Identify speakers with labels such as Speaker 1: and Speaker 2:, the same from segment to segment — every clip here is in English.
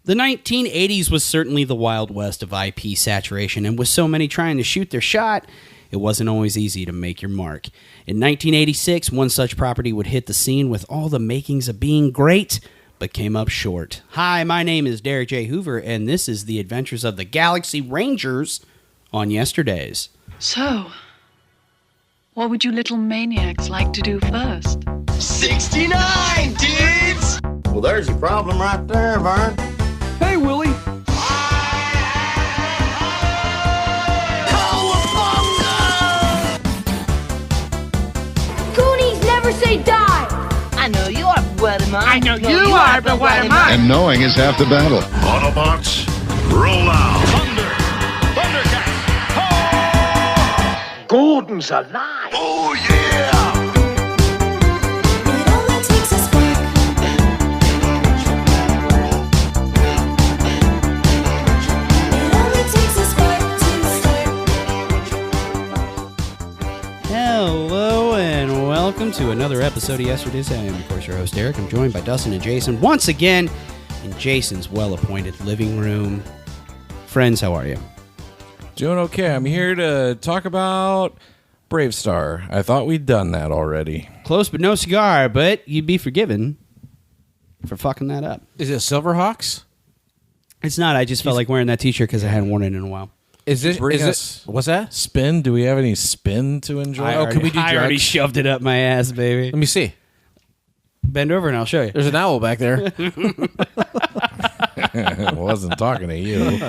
Speaker 1: The 1980s was certainly the Wild West of IP saturation, and with so many trying to shoot their shot, it wasn't always easy to make your mark. In 1986, one such property would hit the scene with all the makings of being great, but came up short. Hi, my name is Derek J. Hoover, and this is the Adventures of the Galaxy Rangers on Yesterdaze.
Speaker 2: So, what would you little maniacs like to do first?
Speaker 3: 69, dudes!
Speaker 4: Well, there's your problem right there, Vern.
Speaker 5: Hey, Willie.
Speaker 6: Goonies never say die!
Speaker 7: I know you are, but what am I?
Speaker 5: I know you are, but what am I?
Speaker 8: And knowing is half the battle.
Speaker 9: Autobots, roll out. Thunder! Thundercats!
Speaker 5: Gordon's alive.
Speaker 9: Oh, yeah!
Speaker 6: It only takes a spark. It only takes a spark to start.
Speaker 1: Hello and welcome to another episode of Yesterdaze. I am, of course, your host, Eric. I'm joined by Dustin and Jason once again in Jason's well-appointed living room. Friends, how are you?
Speaker 10: Doing okay. I'm here to talk about Brave Star. I thought we'd done that already.
Speaker 1: Close but no cigar, but you'd be forgiven for fucking that up.
Speaker 11: Is it Silverhawks?
Speaker 1: It's not. I just felt like wearing that t-shirt because I hadn't worn it in a while.
Speaker 11: Is this? What's that?
Speaker 10: Spin? Do we have any spin to enjoy?
Speaker 1: I already shoved it up my ass, baby.
Speaker 11: Let me see.
Speaker 1: Bend over and I'll show you.
Speaker 11: There's an owl back there.
Speaker 10: Wasn't talking to you.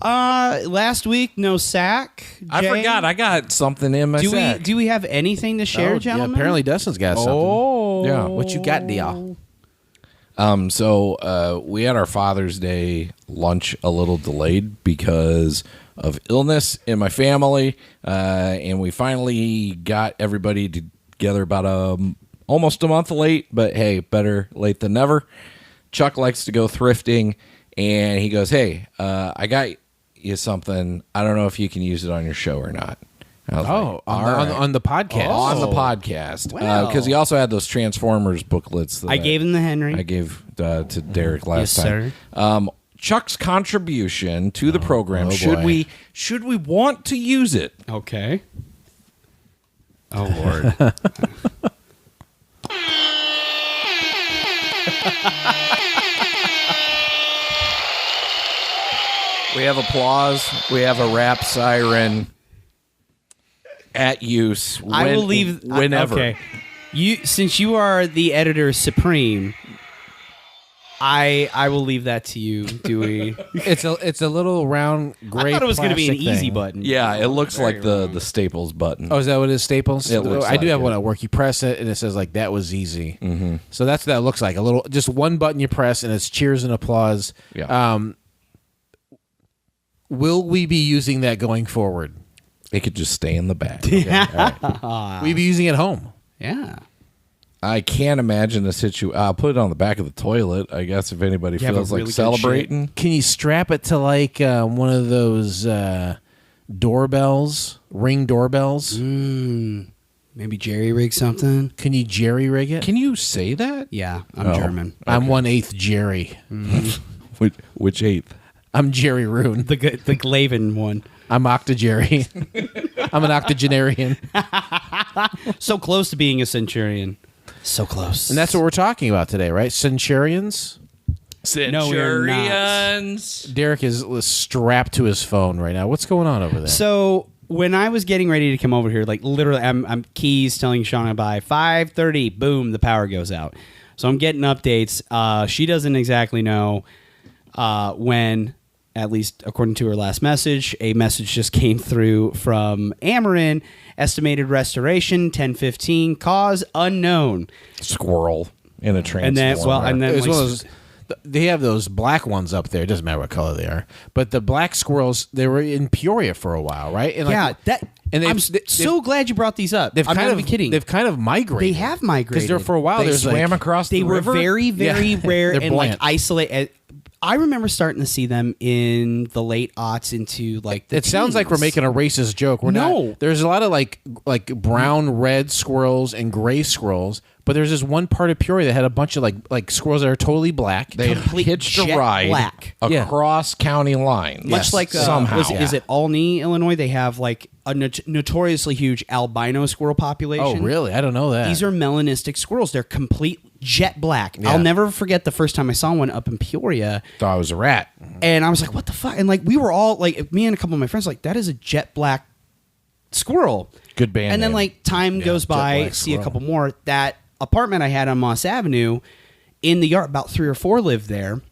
Speaker 1: Last week, no sack.
Speaker 10: I
Speaker 1: Jay?
Speaker 10: forgot. I got something in my sack.
Speaker 1: Do we have anything to share, gentlemen?
Speaker 11: Yeah, apparently Dustin's got something.
Speaker 10: Oh. Yeah.
Speaker 11: What you got, deal?
Speaker 10: So we had our Father's Day lunch a little delayed because of illness in my family, and we finally got everybody together about almost a month late, but hey, better late than never. Chuck likes to go thrifting, and he goes, hey, I got you something. I don't know if you can use it on your show or not.
Speaker 11: On the podcast.
Speaker 10: On the podcast. Because he also had those Transformers booklets. That
Speaker 1: I gave him the Henry.
Speaker 10: I gave to Derek last
Speaker 1: time.
Speaker 10: Sir. Chuck's contribution to the program. Should we want to use it?
Speaker 1: Okay. Oh, Lord.
Speaker 10: We have applause. We have a rap siren at use.
Speaker 1: I will leave
Speaker 10: whenever.
Speaker 1: Okay. Since you are the editor supreme, I will leave that to you, Dewey.
Speaker 11: It's a little round gray.
Speaker 1: I thought it was going to be an
Speaker 11: plastic
Speaker 1: easy
Speaker 11: thing.
Speaker 1: button.
Speaker 10: Yeah, it looks like the Staples button.
Speaker 11: Oh, is that what it is? Staples?
Speaker 10: It looks
Speaker 11: I do
Speaker 10: like
Speaker 11: have
Speaker 10: it.
Speaker 11: one at work. You press it and it says like that was easy.
Speaker 10: Mm-hmm.
Speaker 11: So that's what that looks like. A little, just one button you press and it's cheers and applause.
Speaker 10: Yeah.
Speaker 11: Will we be using that going forward?
Speaker 10: It could just stay in the back. Okay, all right.
Speaker 11: We'll be using it at home.
Speaker 1: Yeah.
Speaker 10: I can't imagine a situation. I'll put it on the back of the toilet, I guess, if anybody
Speaker 1: have
Speaker 10: feels
Speaker 1: a
Speaker 10: like
Speaker 1: really good
Speaker 10: celebrating.
Speaker 11: Can you strap it to like one of those doorbells, ring doorbells?
Speaker 1: Maybe jerry rig something.
Speaker 11: Can you jerry rig it?
Speaker 10: Can you say that?
Speaker 1: Yeah, I'm German.
Speaker 11: I'm 1/8 Jerry.
Speaker 10: Which eighth?
Speaker 11: I'm Jerry Rune.
Speaker 1: The Glavin one.
Speaker 11: I'm Octogerry. I'm an octogenarian.
Speaker 1: So close to being a centurion. So close.
Speaker 11: And that's what we're talking about today, right? Centurions?
Speaker 1: No, we're not.
Speaker 11: Derek is strapped to his phone right now. What's going on over there?
Speaker 1: So when I was getting ready to come over here, like literally, I'm keys telling Shauna by 5:30, boom, the power goes out. So I'm getting updates. She doesn't exactly know when, at least according to her last message. A message just came through from Amarin. Estimated restoration 10:15. Cause unknown.
Speaker 10: Squirrel in a transformer.
Speaker 1: And then
Speaker 11: There's one of those, they have those black ones up there. It doesn't matter what color they are. But the black squirrels, they were in Peoria for a while, right? And
Speaker 1: I'm so glad you brought these up. I'm not even kidding.
Speaker 11: They've kind of migrated.
Speaker 1: They have migrated.
Speaker 11: Because for a while,
Speaker 10: they swam across the river?
Speaker 1: They were very, very rare and
Speaker 11: buoyant.
Speaker 1: like isolated. I remember starting to see them in the late aughts into like the
Speaker 11: It sounds like we're
Speaker 1: teens.
Speaker 11: making a racist joke. We're
Speaker 1: No.
Speaker 11: not. There's a lot of like brown, red squirrels and gray squirrels, but there's this one part of Peoria that had a bunch of like squirrels that are totally black.
Speaker 10: They
Speaker 1: Complete
Speaker 10: hitched a
Speaker 1: jet
Speaker 10: ride
Speaker 1: black.
Speaker 10: across county lines.
Speaker 1: Much like
Speaker 10: somehow.
Speaker 1: is it Olney, Illinois? They have like a notoriously huge albino squirrel population.
Speaker 11: Oh, really? I don't know that.
Speaker 1: These are melanistic squirrels. They're complete jet black.
Speaker 11: Yeah.
Speaker 1: I'll never forget the first time I saw one up in Peoria.
Speaker 11: Thought it was a rat.
Speaker 1: And I was like, what the fuck? And like, we were all like, me and a couple of my friends, like, that is a jet black squirrel.
Speaker 10: Good band
Speaker 1: And then
Speaker 10: name.
Speaker 1: like time goes
Speaker 11: Jet
Speaker 1: by,
Speaker 11: Black
Speaker 1: see a
Speaker 11: Squirrel.
Speaker 1: couple more. That apartment I had on Moss Avenue in the yard, about 3 or 4 lived there.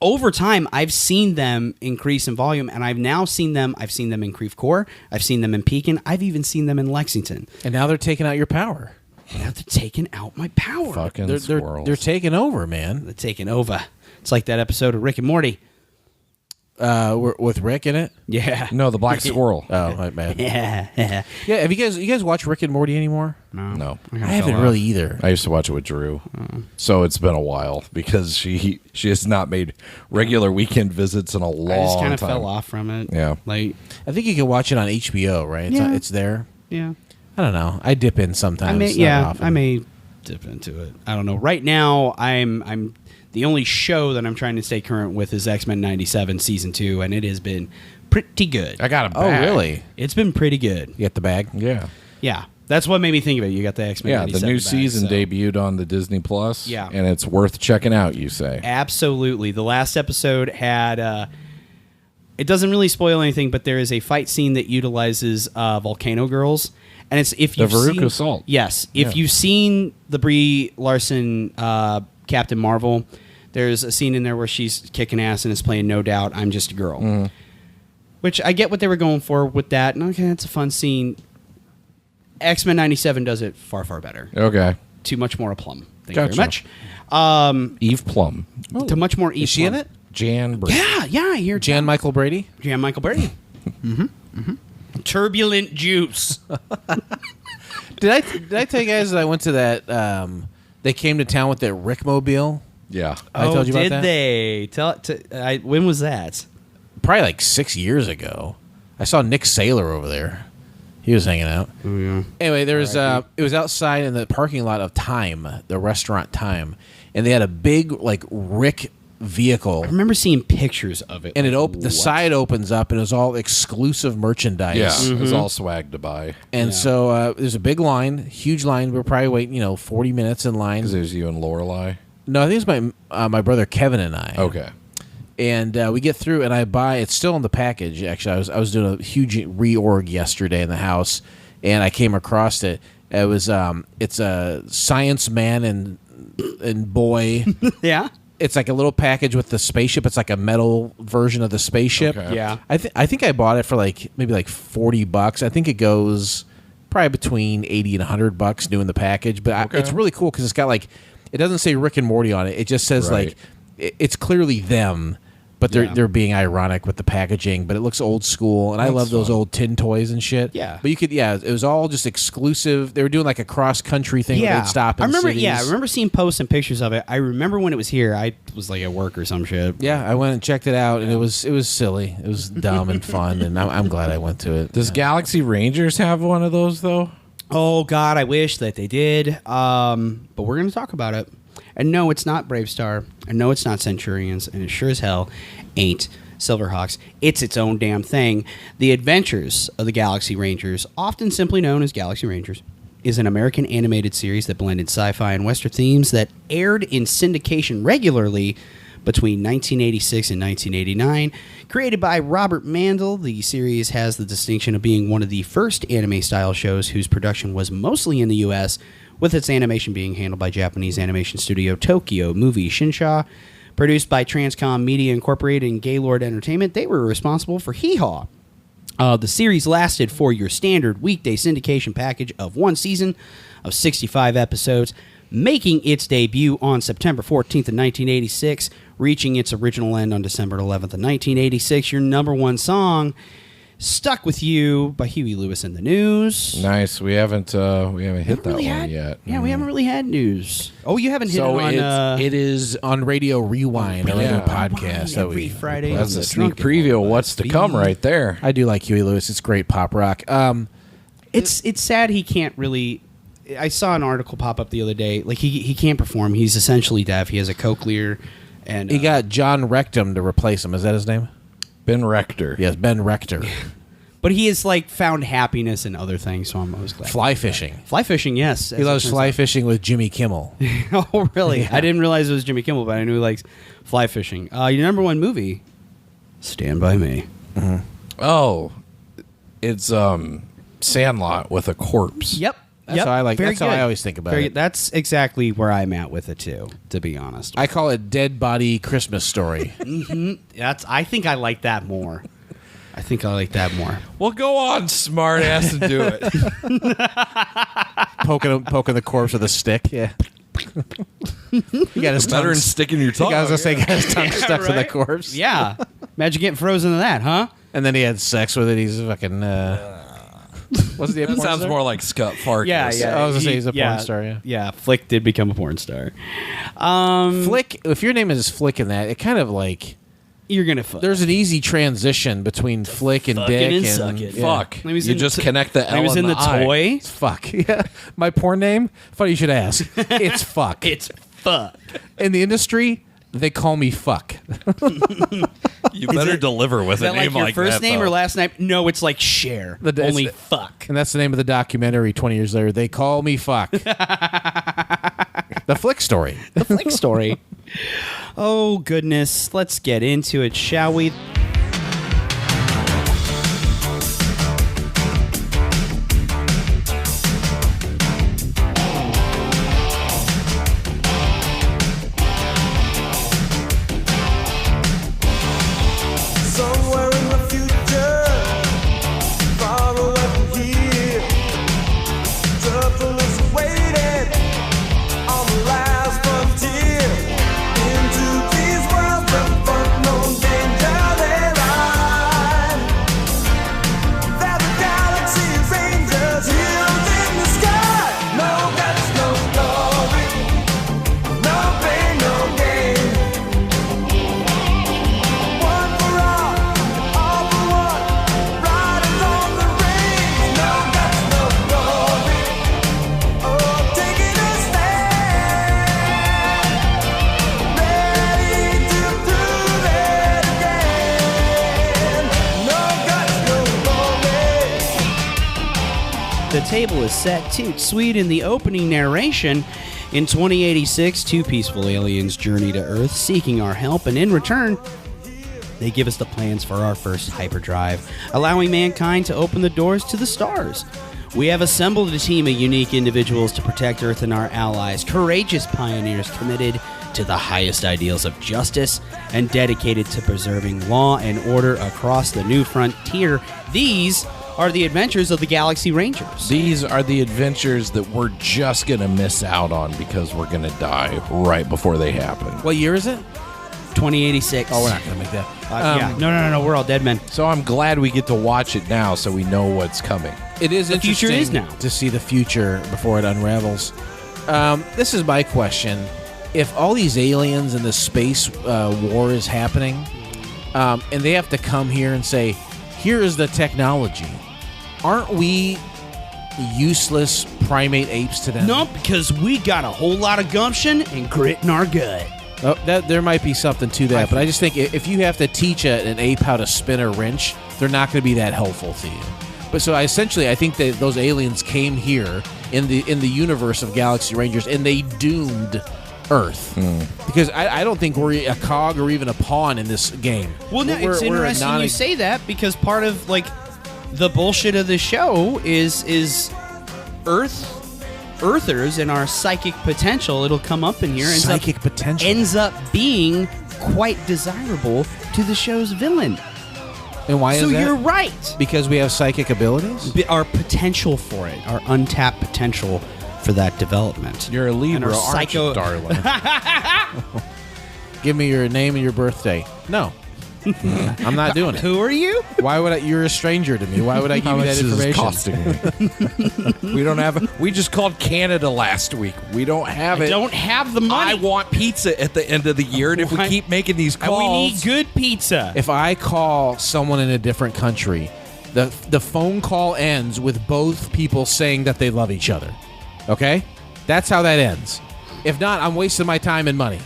Speaker 1: Over time, I've seen them increase in volume, and I've seen them in Creve Coeur. I've seen them in Pekin. I've even seen them in Lexington.
Speaker 11: And now they're taking out your power.
Speaker 1: Now they're taking out my power.
Speaker 10: Fucking
Speaker 11: They're
Speaker 10: squirrels.
Speaker 11: they're taking over, man.
Speaker 1: They're taking over. It's like that episode of Rick and Morty.
Speaker 11: With Rick in it.
Speaker 1: Yeah.
Speaker 10: No, the black squirrel.
Speaker 11: Oh, my bad.
Speaker 1: Yeah.
Speaker 11: Yeah, have you guys watch Rick and Morty anymore?
Speaker 10: No.
Speaker 11: I haven't really either.
Speaker 10: I used to watch it with Drew, so it's been a while because she has not made regular weekend visits in a long
Speaker 1: I just kind of
Speaker 10: time.
Speaker 1: fell off from it.
Speaker 10: Yeah.
Speaker 1: Like,
Speaker 11: I think you can watch it on HBO, right?
Speaker 1: Yeah.
Speaker 11: It's there.
Speaker 1: yeah.
Speaker 11: I don't know. I dip in sometimes. not often.
Speaker 1: I may dip into it. I don't know. Right now, I'm the only show that I'm trying to stay current with is X-Men 97 season 2, and it has been pretty good.
Speaker 10: I got a
Speaker 11: Oh,
Speaker 10: bag.
Speaker 11: really?
Speaker 1: It's been pretty good.
Speaker 11: You get the bag?
Speaker 10: Yeah.
Speaker 1: Yeah. That's what made me think of it. You got the X-Men
Speaker 10: Yeah,
Speaker 1: 97
Speaker 10: the new
Speaker 1: bag,
Speaker 10: season
Speaker 1: so-
Speaker 10: debuted on the Disney Plus.
Speaker 1: Yeah.
Speaker 10: And it's worth checking out, you say.
Speaker 1: Absolutely. The last episode had it doesn't really spoil anything, but there is a fight scene that utilizes Volcano Girls. And it's if you've
Speaker 10: Veruca
Speaker 1: seen,
Speaker 10: Salt.
Speaker 1: Yes. If
Speaker 10: Yeah.
Speaker 1: you've seen the Brie Larson Captain Marvel, there's a scene in there where she's kicking ass and is playing No Doubt, I'm Just a Girl.
Speaker 10: Mm-hmm.
Speaker 1: Which I get what they were going for with that. And okay, it's a fun scene. X-Men 97 does it far, far better.
Speaker 10: Okay.
Speaker 1: Too much more aplomb. Thank
Speaker 10: Gotcha.
Speaker 1: you very much.
Speaker 10: Eve Plum.
Speaker 1: To much more.
Speaker 11: Is she in it?
Speaker 10: Jan Brady.
Speaker 1: Yeah, I hear
Speaker 11: Jan Michael Brady?
Speaker 1: Jan Michael Brady. Turbulent juice.
Speaker 11: Did I tell you guys that I went to that? They came to town with that Rickmobile.
Speaker 10: Yeah.
Speaker 11: I told you about
Speaker 1: did
Speaker 11: that?
Speaker 1: they? When was that?
Speaker 11: Probably like 6 years ago. I saw Nick Saylor over there. He was hanging out.
Speaker 1: Oh, yeah.
Speaker 11: Anyway, there was it was outside in the parking lot of Time, the restaurant Time, and they had a big like Rick vehicle.
Speaker 1: I remember seeing pictures of it.
Speaker 11: And
Speaker 1: Like,
Speaker 11: the
Speaker 1: what?
Speaker 11: side opens up and it was all exclusive merchandise.
Speaker 10: Yeah.
Speaker 1: Mm-hmm.
Speaker 10: It was all swag to buy.
Speaker 11: And so there's a big line, huge line. We were probably waiting, 40 minutes in line.
Speaker 10: Because there's you and Lorelai.
Speaker 11: No, I think it's my brother Kevin and I.
Speaker 10: Okay.
Speaker 11: And we get through, and I buy. It's still in the package. Actually, I was doing a huge reorg yesterday in the house, and I came across it. It was it's a Science Man and Boy.
Speaker 1: Yeah.
Speaker 11: It's like a little package with the spaceship. It's like a metal version of the spaceship.
Speaker 10: Okay.
Speaker 1: Yeah.
Speaker 11: I think I bought it for maybe $40. I think it goes probably between $80 and $100 new in the package. But
Speaker 10: Okay.
Speaker 11: it's really cool because it's got it doesn't say Rick and Morty on it. It just says
Speaker 10: Right.
Speaker 11: it's clearly them, but they're being ironic with the packaging. But it looks old school, and I love those old tin toys and shit.
Speaker 1: Yeah.
Speaker 11: But it was all just exclusive. They were doing like a cross country thing. Where they'd stop. In
Speaker 1: I remember.
Speaker 11: cities.
Speaker 1: Yeah, I remember seeing posts and pictures of it. I remember when it was here. I was like at work or some shit.
Speaker 11: Yeah, I went and checked it out, and it was silly. It was dumb and fun, and I'm glad I went to it.
Speaker 10: Does Galaxy Rangers have one of those, though?
Speaker 1: Oh God, I wish that they did. But we're gonna talk about it. And no, it's not Brave Star. And no, it's not Centurions. And it sure as hell ain't Silverhawks. It's its own damn thing. The Adventures of the Galaxy Rangers, often simply known as Galaxy Rangers, is an American animated series that blended sci-fi and Western themes that aired in syndication regularly between 1986 and 1989. Created by Robert Mandel, the series has the distinction of being one of the first anime-style shows whose production was mostly in the U.S., with its animation being handled by Japanese animation studio Tokyo Movie Shinsha. Produced by Transcom Media Incorporated and Gaylord Entertainment, they were responsible for Hee Haw. The series lasted for your standard weekday syndication package of one season of 65 episodes, making its debut on September 14th of 1986, reaching its original end on December 11th of 1986. Your number one song, Stuck with You by Huey Lewis in the News.
Speaker 10: Nice. We haven't hit that one yet.
Speaker 1: Yeah, we haven't really had news. Oh, you haven't hit
Speaker 11: So
Speaker 1: it on...
Speaker 11: it is on Radio Rewind, our other podcast that
Speaker 1: every
Speaker 11: we
Speaker 1: Friday.
Speaker 10: That's
Speaker 1: on
Speaker 10: a
Speaker 1: the
Speaker 10: sneak
Speaker 1: Drunken
Speaker 10: preview of
Speaker 1: Podcast
Speaker 10: what's to come
Speaker 1: feed.
Speaker 10: right there.
Speaker 11: I do like Huey Lewis. It's great pop rock.
Speaker 1: It's sad he can't really... I saw an article pop up the other day. Like, he can't perform. He's essentially deaf. He has a cochlear. And
Speaker 11: He got John Rectum to replace him. Is that his name?
Speaker 10: Ben Rector.
Speaker 11: Yes, Ben Rector.
Speaker 1: But he has, like, found happiness in other things, so I'm always glad.
Speaker 11: Fly fishing.
Speaker 1: Fly fishing, yes.
Speaker 11: He loves fly fishing with Jimmy Kimmel.
Speaker 1: Oh, really? I didn't realize it was Jimmy Kimmel, but I knew he likes fly fishing. Your number one movie, Stand By Me.
Speaker 10: Oh, it's Sandlot with a corpse.
Speaker 1: Yep.
Speaker 11: That's how I like.
Speaker 1: Very
Speaker 11: That's how
Speaker 1: good.
Speaker 11: I always think about
Speaker 1: Very-
Speaker 11: it.
Speaker 1: That's exactly where I'm at with it, too, to be honest.
Speaker 11: I call it Dead Body Christmas Story.
Speaker 1: I think I like that more.
Speaker 10: Well, go on, smart ass, and do it.
Speaker 11: poking the corpse with a stick. Yeah. He got his
Speaker 10: Better
Speaker 11: tongue.
Speaker 10: than sticking your tongue.
Speaker 11: I was gonna say, got his tongue stuck to the
Speaker 1: right?
Speaker 11: corpse.
Speaker 1: Yeah. Imagine getting frozen to that, huh?
Speaker 11: And then he had sex with it. He's fucking. What's the
Speaker 10: That sounds more like Scott Farkas.
Speaker 1: Yeah.
Speaker 11: I was gonna say he's a porn star, yeah.
Speaker 1: Yeah, Flick did become a porn star.
Speaker 11: Flick. If your name is Flick in that, it kind of like
Speaker 1: You're going to fuck.
Speaker 11: there's an easy transition between Flick and
Speaker 1: Fucking
Speaker 11: Dick
Speaker 1: and
Speaker 11: and
Speaker 1: sucking.
Speaker 11: yeah.
Speaker 10: Fuck.
Speaker 1: He was
Speaker 10: You
Speaker 1: in
Speaker 10: just
Speaker 1: t-
Speaker 10: connect the L
Speaker 1: He was
Speaker 10: and
Speaker 1: in the
Speaker 10: I.
Speaker 1: toy.
Speaker 11: It's fuck. Yeah. My porn name. Funny you should ask. It's fuck.
Speaker 1: It's fuck.
Speaker 11: In the industry, they call me fuck.
Speaker 10: You better deliver with
Speaker 1: Is
Speaker 10: a
Speaker 1: that
Speaker 10: name
Speaker 1: like your
Speaker 10: like
Speaker 1: first
Speaker 10: that,
Speaker 1: name
Speaker 10: though.
Speaker 1: or last name? No, it's like Cher.
Speaker 11: The-
Speaker 1: Only
Speaker 11: it's-
Speaker 1: fuck.
Speaker 11: And that's the name of the documentary 20 years later. They call me fuck. The Flick story.
Speaker 1: The Flick story. Oh, goodness. Let's get into it, shall we?
Speaker 8: Somewhere in the future, far away from here, trouble is waiting on the last frontier. Into these worlds of unknown danger they ride. They're the galaxy rangers, heroes in the sky. No guts, no glory, no pain, no gain. One for all for one. Riders on the range. No guts, no glory. Oh, taking a stand. Ready to prove it again. No guts, no glory.
Speaker 1: The table is set toot sweet in the opening narration. In 2086, two peaceful aliens journey to Earth seeking our help, and in return, they give us the plans for our first hyperdrive, allowing mankind to open the doors to the stars. We have assembled a team of unique individuals to protect Earth and our allies, courageous pioneers committed to the highest ideals of justice and dedicated to preserving law and order across the new frontier. These are the adventures of the Galaxy Rangers.
Speaker 10: These are the adventures that we're just going to miss out on because we're going to die right before they happen.
Speaker 11: What year is it?
Speaker 1: 2086.
Speaker 11: Oh, we're not going to make that.
Speaker 1: Yeah. No. We're all dead men.
Speaker 10: So I'm glad we get to watch it now so we know what's coming.
Speaker 11: It is
Speaker 1: The future
Speaker 11: interesting
Speaker 1: is now.
Speaker 11: to see the future before it unravels. This is my question. If all these aliens and this space war is happening, and they have to come here and say, here is the technology, aren't we useless primate apes to them?
Speaker 1: No, because we got a whole lot of gumption and grit in our gut.
Speaker 11: Oh, there might be something to that, but I just think if you have to teach an ape how to spin a wrench, they're not going to be that helpful to you. But so I think that those aliens came here in the universe of Galaxy Rangers, and they doomed Earth because I don't think we're a cog or even a pawn in this game.
Speaker 1: Well, no, it's
Speaker 11: We're a
Speaker 1: interesting you say that because part of like the bullshit of the show is Earthers and our psychic potential. It'll come up in here.
Speaker 11: Psychic potential
Speaker 1: ends up being quite desirable to the show's villain.
Speaker 11: And why
Speaker 1: So
Speaker 11: is that?
Speaker 1: you're right.
Speaker 11: Because we have psychic abilities.
Speaker 1: Our potential for it, our untapped potential for that development.
Speaker 10: You're a
Speaker 1: And
Speaker 10: Libra,
Speaker 1: our
Speaker 10: aren't you, darling?
Speaker 11: Give me your name and your birthday. No. I'm not doing it.
Speaker 1: Who are you?
Speaker 11: Why would I? You're a stranger to me. Why would I give
Speaker 10: How
Speaker 11: you
Speaker 10: much
Speaker 11: that
Speaker 10: is this
Speaker 11: information?
Speaker 10: costing me? We don't have. We just called Canada last week. We don't have it.
Speaker 1: Don't have the money.
Speaker 10: I want pizza at the end of the year, and if we
Speaker 1: What?
Speaker 10: keep making these
Speaker 1: And
Speaker 10: calls,
Speaker 1: we need good pizza.
Speaker 11: If I call someone in a different country, the phone call ends with both people saying that they love each other. Okay? That's how that ends. If not, I'm wasting my time and money.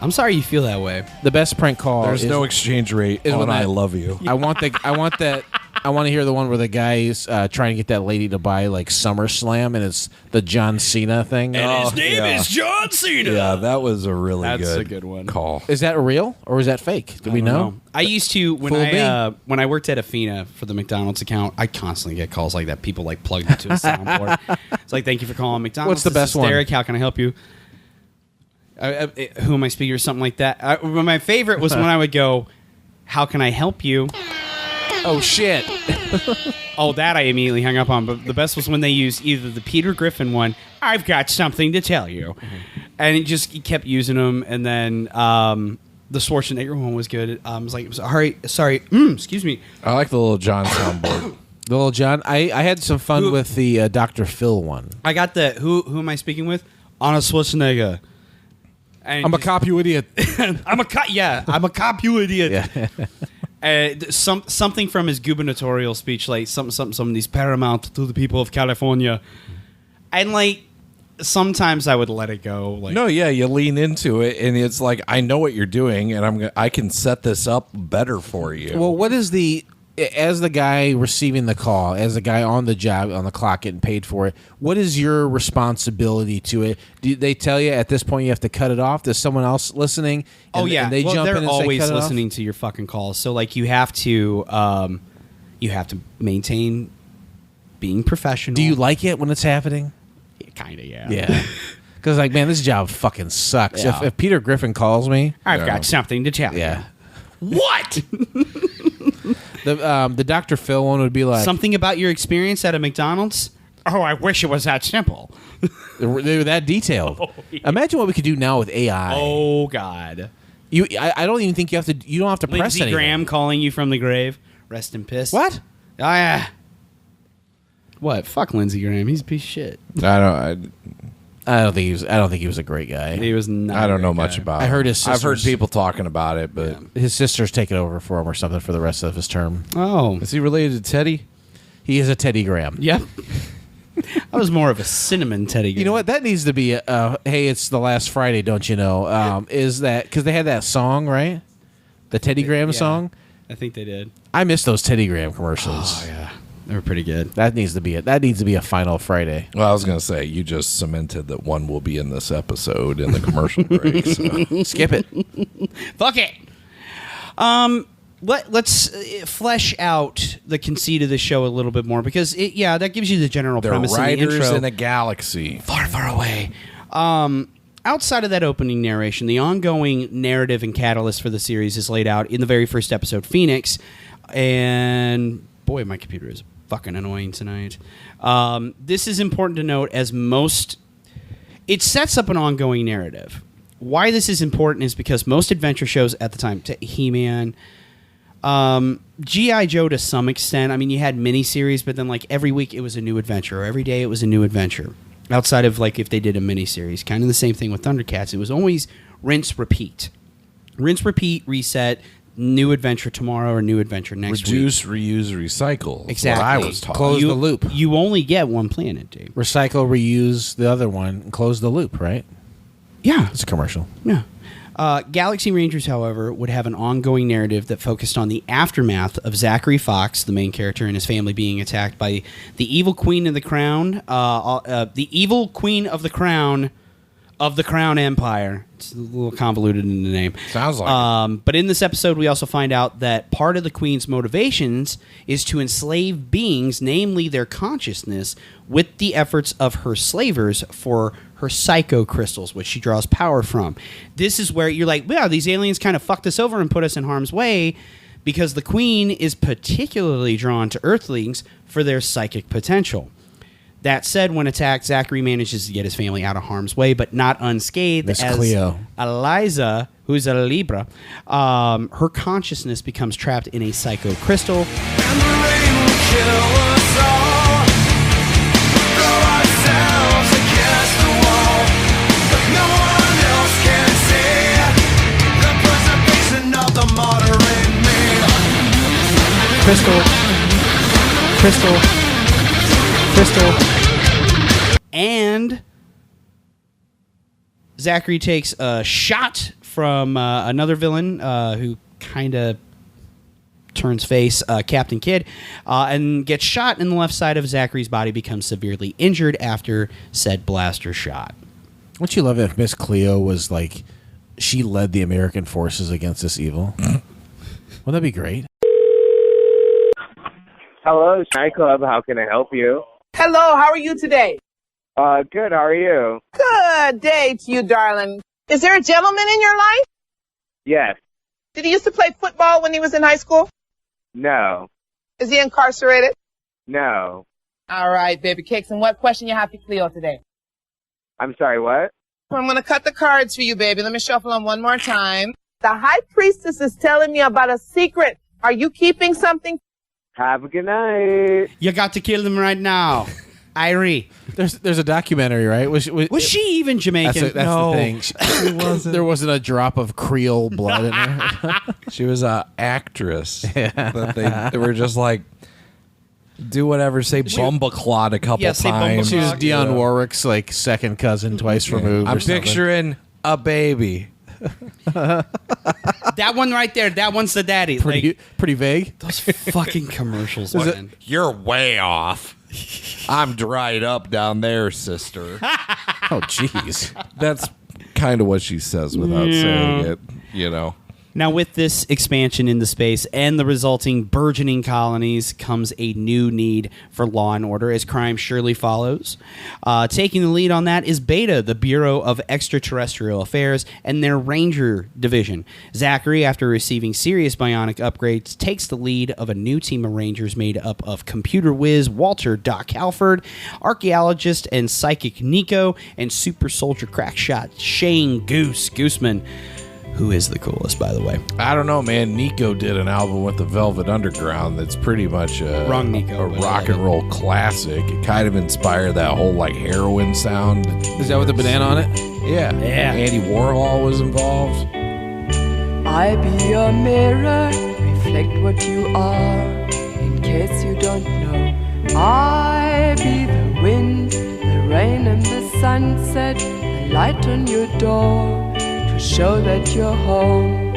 Speaker 1: I'm sorry you feel that way.
Speaker 11: The best prank call
Speaker 10: there's
Speaker 11: is
Speaker 10: no exchange rate
Speaker 11: is
Speaker 10: on
Speaker 11: when
Speaker 10: "I
Speaker 11: that-
Speaker 10: love you."
Speaker 11: I want to hear the one where the guy's trying to get that lady to buy like SummerSlam, and it's the John Cena thing.
Speaker 1: His name is John Cena.
Speaker 10: Yeah, that was a really
Speaker 1: That's a good one.
Speaker 10: call.
Speaker 11: Is that real or is that fake? Do we
Speaker 1: I don't
Speaker 11: know?
Speaker 1: I used to when
Speaker 11: Fool me.
Speaker 1: I worked at Afina for the McDonald's account. I constantly get calls like that. People like plugged into a soundboard. It's like, thank you for calling McDonald's.
Speaker 11: What's the
Speaker 1: This
Speaker 11: best
Speaker 1: is
Speaker 11: one?
Speaker 1: Derek, how can I help you? Who am I speaking or something like that? My favorite was when I would go, "How can I help you?"
Speaker 11: Oh shit!
Speaker 1: Oh, that I immediately hung up on. But the best was when they used either the Peter Griffin one, "I've got something to tell you," and he kept using them. And then the Schwarzenegger one was good. I was like, sorry, excuse me.
Speaker 10: I like the little John soundboard.
Speaker 11: The little John. I had some fun with the Dr. Phil one.
Speaker 1: I got the who am I speaking with? Arnold Schwarzenegger. And
Speaker 11: I'm a cop, you idiot.
Speaker 1: I'm a cop. Yeah, I'm a cop. You idiot.
Speaker 11: Yeah.
Speaker 1: Something from his gubernatorial speech, like some these paramount to the people of California, and like sometimes I would let it go. Like,
Speaker 10: No, yeah, you lean into it, and it's like, I know what you're doing, and I can set this up better for you.
Speaker 11: Well, what is as the guy receiving the call, as the guy on the job, on the clock, getting paid for it, what is your responsibility to it? Do they tell you at this point you have to cut it off? Does someone else listening?
Speaker 1: oh yeah,
Speaker 11: and they jump
Speaker 1: they're
Speaker 11: in and
Speaker 1: always
Speaker 11: say, cut it off?
Speaker 1: listening to your fucking calls. So like you have to maintain being professional.
Speaker 11: Do you like it when it's happening?
Speaker 1: Kind of, yeah.
Speaker 11: Yeah. Because like, man, this job fucking sucks.
Speaker 1: Yeah.
Speaker 11: If Peter Griffin calls me,
Speaker 1: I've got something to tell
Speaker 11: yeah.
Speaker 1: you. What?
Speaker 11: The Dr. Phil one would be like
Speaker 1: Something about your experience at a McDonald's? Oh, I wish it was that simple.
Speaker 11: they were that detailed. Imagine what we could do now with AI.
Speaker 1: Oh God.
Speaker 11: I don't even think you don't have to press
Speaker 1: Lindsey
Speaker 11: anything.
Speaker 1: Graham calling you from the grave. Rest in piss.
Speaker 11: What?
Speaker 1: Oh yeah. What? Fuck Lindsey Graham. He's a piece of shit.
Speaker 11: I don't think he was a great guy.
Speaker 1: He was not.
Speaker 10: I don't
Speaker 1: a
Speaker 10: know
Speaker 1: great
Speaker 10: much
Speaker 1: guy.
Speaker 10: about
Speaker 11: I heard
Speaker 10: it.
Speaker 11: his
Speaker 10: I've heard
Speaker 11: sisters-
Speaker 10: people talking about it, but
Speaker 11: His sister's taking over for him or something for the rest of his term.
Speaker 1: Oh.
Speaker 10: is he related to Teddy?
Speaker 11: He is a Teddy Graham.
Speaker 1: Yep. I was more of a cinnamon Teddy.
Speaker 11: You know what? That needs to be hey, it's the last Friday, don't you know? Is that because they had that song, right? The Teddy Graham
Speaker 1: Yeah.
Speaker 11: song?
Speaker 1: I think they did.
Speaker 11: I miss those Teddy Graham commercials.
Speaker 1: Oh yeah, they were pretty good.
Speaker 11: That needs to be it. That needs to be a final Friday.
Speaker 10: Well, I was going to say, you just cemented that one will be in this episode in the commercial break. So.
Speaker 11: Skip it.
Speaker 1: Fuck it. Let's flesh out the conceit of the show a little bit more because that gives you the general
Speaker 10: They're
Speaker 1: premise in the
Speaker 10: riders
Speaker 1: intro.
Speaker 10: in a galaxy.
Speaker 1: Far, far away. Outside of that opening narration, the ongoing narrative and catalyst for the series is laid out in the very first episode, Phoenix. And boy, my computer is fucking annoying tonight. This is important to note as it sets up an ongoing narrative. Why this is important is because most adventure shows at the time, He-Man, G.I. Joe to some extent. I mean, you had miniseries, but then like every week it was a new adventure, or every day it was a new adventure. Outside of like if they did a miniseries, kind of the same thing with Thundercats. It was always rinse, repeat, reset. New adventure tomorrow or new adventure next week.
Speaker 10: Reduce, reuse, recycle. Is
Speaker 1: Exactly.
Speaker 10: what I was taught.
Speaker 11: Close the loop.
Speaker 1: You only get one planet, Dave.
Speaker 11: Recycle, reuse the other one, and close the loop, right?
Speaker 1: Yeah.
Speaker 11: It's a commercial.
Speaker 1: Yeah. Galaxy Rangers, however, would have an ongoing narrative that focused on the aftermath of Zachary Fox, the main character, and his family being attacked by the evil queen of the crown, the evil queen of the crown Empire. It's a little convoluted in the name.
Speaker 10: Sounds like
Speaker 1: But in this episode, we also find out that part of the queen's motivations is to enslave beings, namely their consciousness, with the efforts of her slavers for her psycho crystals, which she draws power from. This is where you're like, wow, these aliens kind of fucked us over and put us in harm's way because the queen is particularly drawn to Earthlings for their psychic potential. That said, when attacked, Zachary manages to get his family out of harm's way, but not unscathed,
Speaker 11: Miss
Speaker 1: as
Speaker 11: Cleo.
Speaker 1: Eliza, who's a Libra, her consciousness becomes trapped in a psycho crystal. Crystal. And Zachary takes a shot from another villain who kind of turns face, Captain Kidd, and gets shot in the left side of Zachary's body, becomes severely injured after said blaster shot.
Speaker 11: Wouldn't you love it if Miss Cleo was like, she led the American forces against this evil? Wouldn't that be great?
Speaker 12: Hello, nightclub. How can I help you?
Speaker 13: Hello, how are you today?
Speaker 12: Good. How are you?
Speaker 13: Good day to you, darling. Is there a gentleman in your life?
Speaker 12: Yes.
Speaker 13: Did he used to play football when he was in high school?
Speaker 12: No.
Speaker 13: Is he incarcerated?
Speaker 12: No.
Speaker 13: All right, baby cakes. And what question you have for Cleo today?
Speaker 12: I'm sorry, what?
Speaker 13: I'm going to cut the cards for you, baby. Let me shuffle them one more time. The high priestess is telling me about a secret. Are you keeping something?
Speaker 12: Have a good night.
Speaker 1: You got to kill them right now. Irie.
Speaker 11: There's a documentary, right? Was
Speaker 1: she even Jamaican?
Speaker 11: That's the thing.
Speaker 10: She wasn't.
Speaker 11: There wasn't a drop of Creole blood in her.
Speaker 10: She was an actress. That they were just like, do whatever, say Bumbleclod a couple times.
Speaker 11: She was Dionne Warwick's like second cousin, twice removed.
Speaker 10: I'm
Speaker 11: or something.
Speaker 10: picturing a baby.
Speaker 1: That one right there, that one's the daddy.
Speaker 11: Pretty vague.
Speaker 1: Those fucking commercials, man.
Speaker 10: You're way off. I'm dried up down there, sister.
Speaker 11: Oh, jeez.
Speaker 10: That's kind of what she says without saying it, you know.
Speaker 1: Now, with this expansion into space and the resulting burgeoning colonies comes a new need for law and order as crime surely follows. Taking the lead on that is Beta, the Bureau of Extraterrestrial Affairs, and their Ranger Division. Zachary, after receiving serious bionic upgrades, takes the lead of a new team of Rangers made up of computer whiz Walter Doc Halford, archaeologist and psychic Nico, and super soldier crackshot Shane Gooseman. Who is the coolest, by the way?
Speaker 10: I don't know, man. Nico did an album with the Velvet Underground that's pretty much a rock and roll classic. It kind of inspired that whole like heroin sound.
Speaker 11: Is that with the banana on it?
Speaker 10: Yeah. Andy Warhol was involved.
Speaker 14: I be a mirror, reflect what you are. In case you don't know, I be the wind, the rain and the sunset, the light on your door. Show that you're home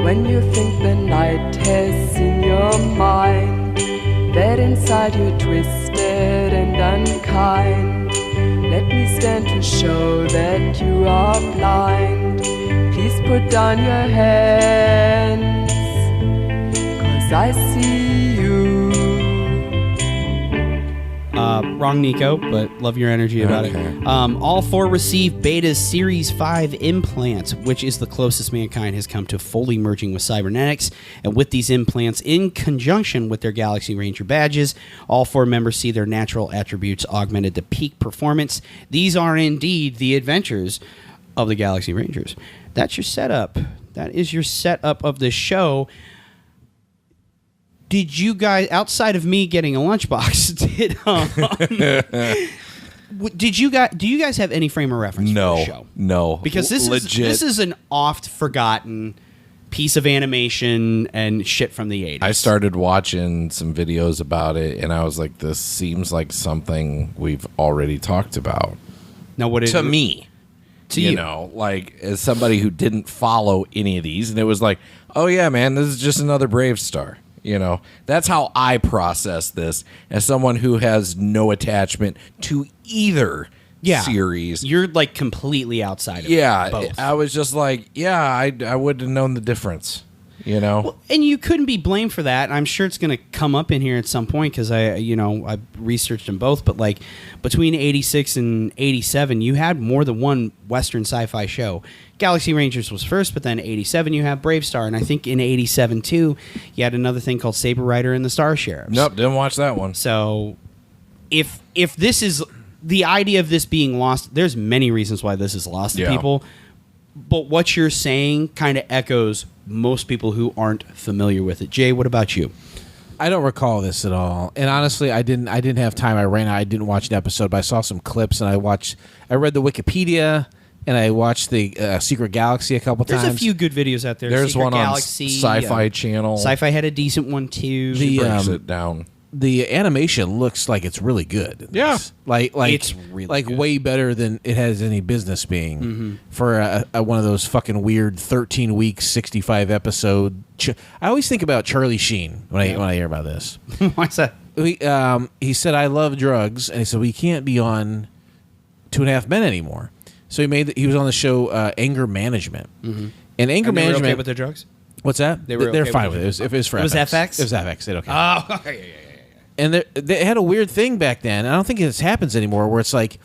Speaker 14: when you think the night has seen your mind, that inside you're twisted and unkind. Let me stand to show that you are blind. Please put down your hands, 'cause I see you.
Speaker 1: Wrong Nico, but love your energy about it. All four receive Beta's Series 5 implants, which is the closest mankind has come to fully merging with cybernetics. And with these implants, in conjunction with their Galaxy Ranger badges, all four members see their natural attributes augmented to peak performance. These are indeed the adventures of the Galaxy Rangers. That's your setup. That is your setup of the show. Did you guys, outside of me getting a lunchbox, do you guys have any frame of reference for the show?
Speaker 10: No.
Speaker 1: Because this is an oft forgotten piece of animation and shit from the 80s.
Speaker 10: I started watching some videos about it, and I was like, this seems like something we've already talked about.
Speaker 1: Now, what is
Speaker 10: to me? To you know, like as somebody who didn't follow any of these, and it was like, oh yeah, man, this is just another Brave Star. You know, that's how I process this as someone who has no attachment to either series.
Speaker 1: You're like completely outside of both.
Speaker 10: I was just like, I wouldn't have known the difference. You know,
Speaker 1: well, and you couldn't be blamed for that. I'm sure it's going to come up in here at some point because I researched them both. But like between 86 and 87, you had more than one Western sci-fi show. Galaxy Rangers was first, but then 87 you have Brave Star, and I think in 87 too you had another thing called Saber Rider and the Star Sheriffs.
Speaker 10: Nope, didn't watch that one.
Speaker 1: So if this is the idea of this being lost, there's many reasons why this is lost to people. But what you're saying kind of echoes most people who aren't familiar with it. Jay, what about you?
Speaker 11: I don't recall this at all, and honestly, I didn't have time. I ran out. I didn't watch an episode, but I saw some clips, and I read the Wikipedia, and I watched the Secret Galaxy a couple times.
Speaker 1: There's a few good videos out there.
Speaker 10: There's
Speaker 1: Secret
Speaker 10: one
Speaker 1: Galaxy,
Speaker 10: on Sci-Fi Channel.
Speaker 1: Sci-Fi had a decent one too.
Speaker 10: Breaks it down.
Speaker 11: The animation looks like it's really good.
Speaker 10: Yeah.
Speaker 11: like
Speaker 1: It's really good.
Speaker 11: way better than it has any business being for one of those fucking weird 13-week 65 episode. I always think about Charlie Sheen when I hear about this.
Speaker 1: Why's that?
Speaker 11: He said, "I love drugs," and he said, "We can't be on 2.5 Men anymore." So he was on the show Anger Management, and Anger
Speaker 1: And they were
Speaker 11: Management
Speaker 1: okay with their drugs?
Speaker 11: What's that?
Speaker 1: They're
Speaker 11: They're
Speaker 1: okay
Speaker 11: fine
Speaker 1: with
Speaker 11: with it. It was for
Speaker 1: It was FX?
Speaker 11: It was FX. They don't care.
Speaker 1: Oh, yeah.
Speaker 11: And they had a weird thing back then. I don't think this happens anymore, where it's like,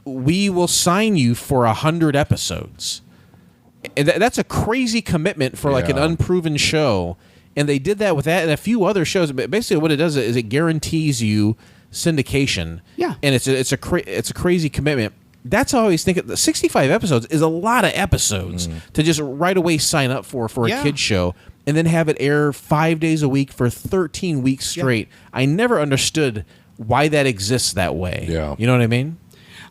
Speaker 11: we will sign you for 100 episodes. And that's a crazy commitment for like an unproven show. And they did that with that and a few other shows. But basically, what it does is it guarantees you syndication.
Speaker 1: Yeah,
Speaker 11: and it's a crazy commitment. That's how I always think. 65 episodes is a lot of episodes to just right away sign up for a kid show. And then have it air 5 days a week for 13 weeks straight. Yeah. I never understood why that exists that way.
Speaker 10: Yeah.
Speaker 11: You know what I mean?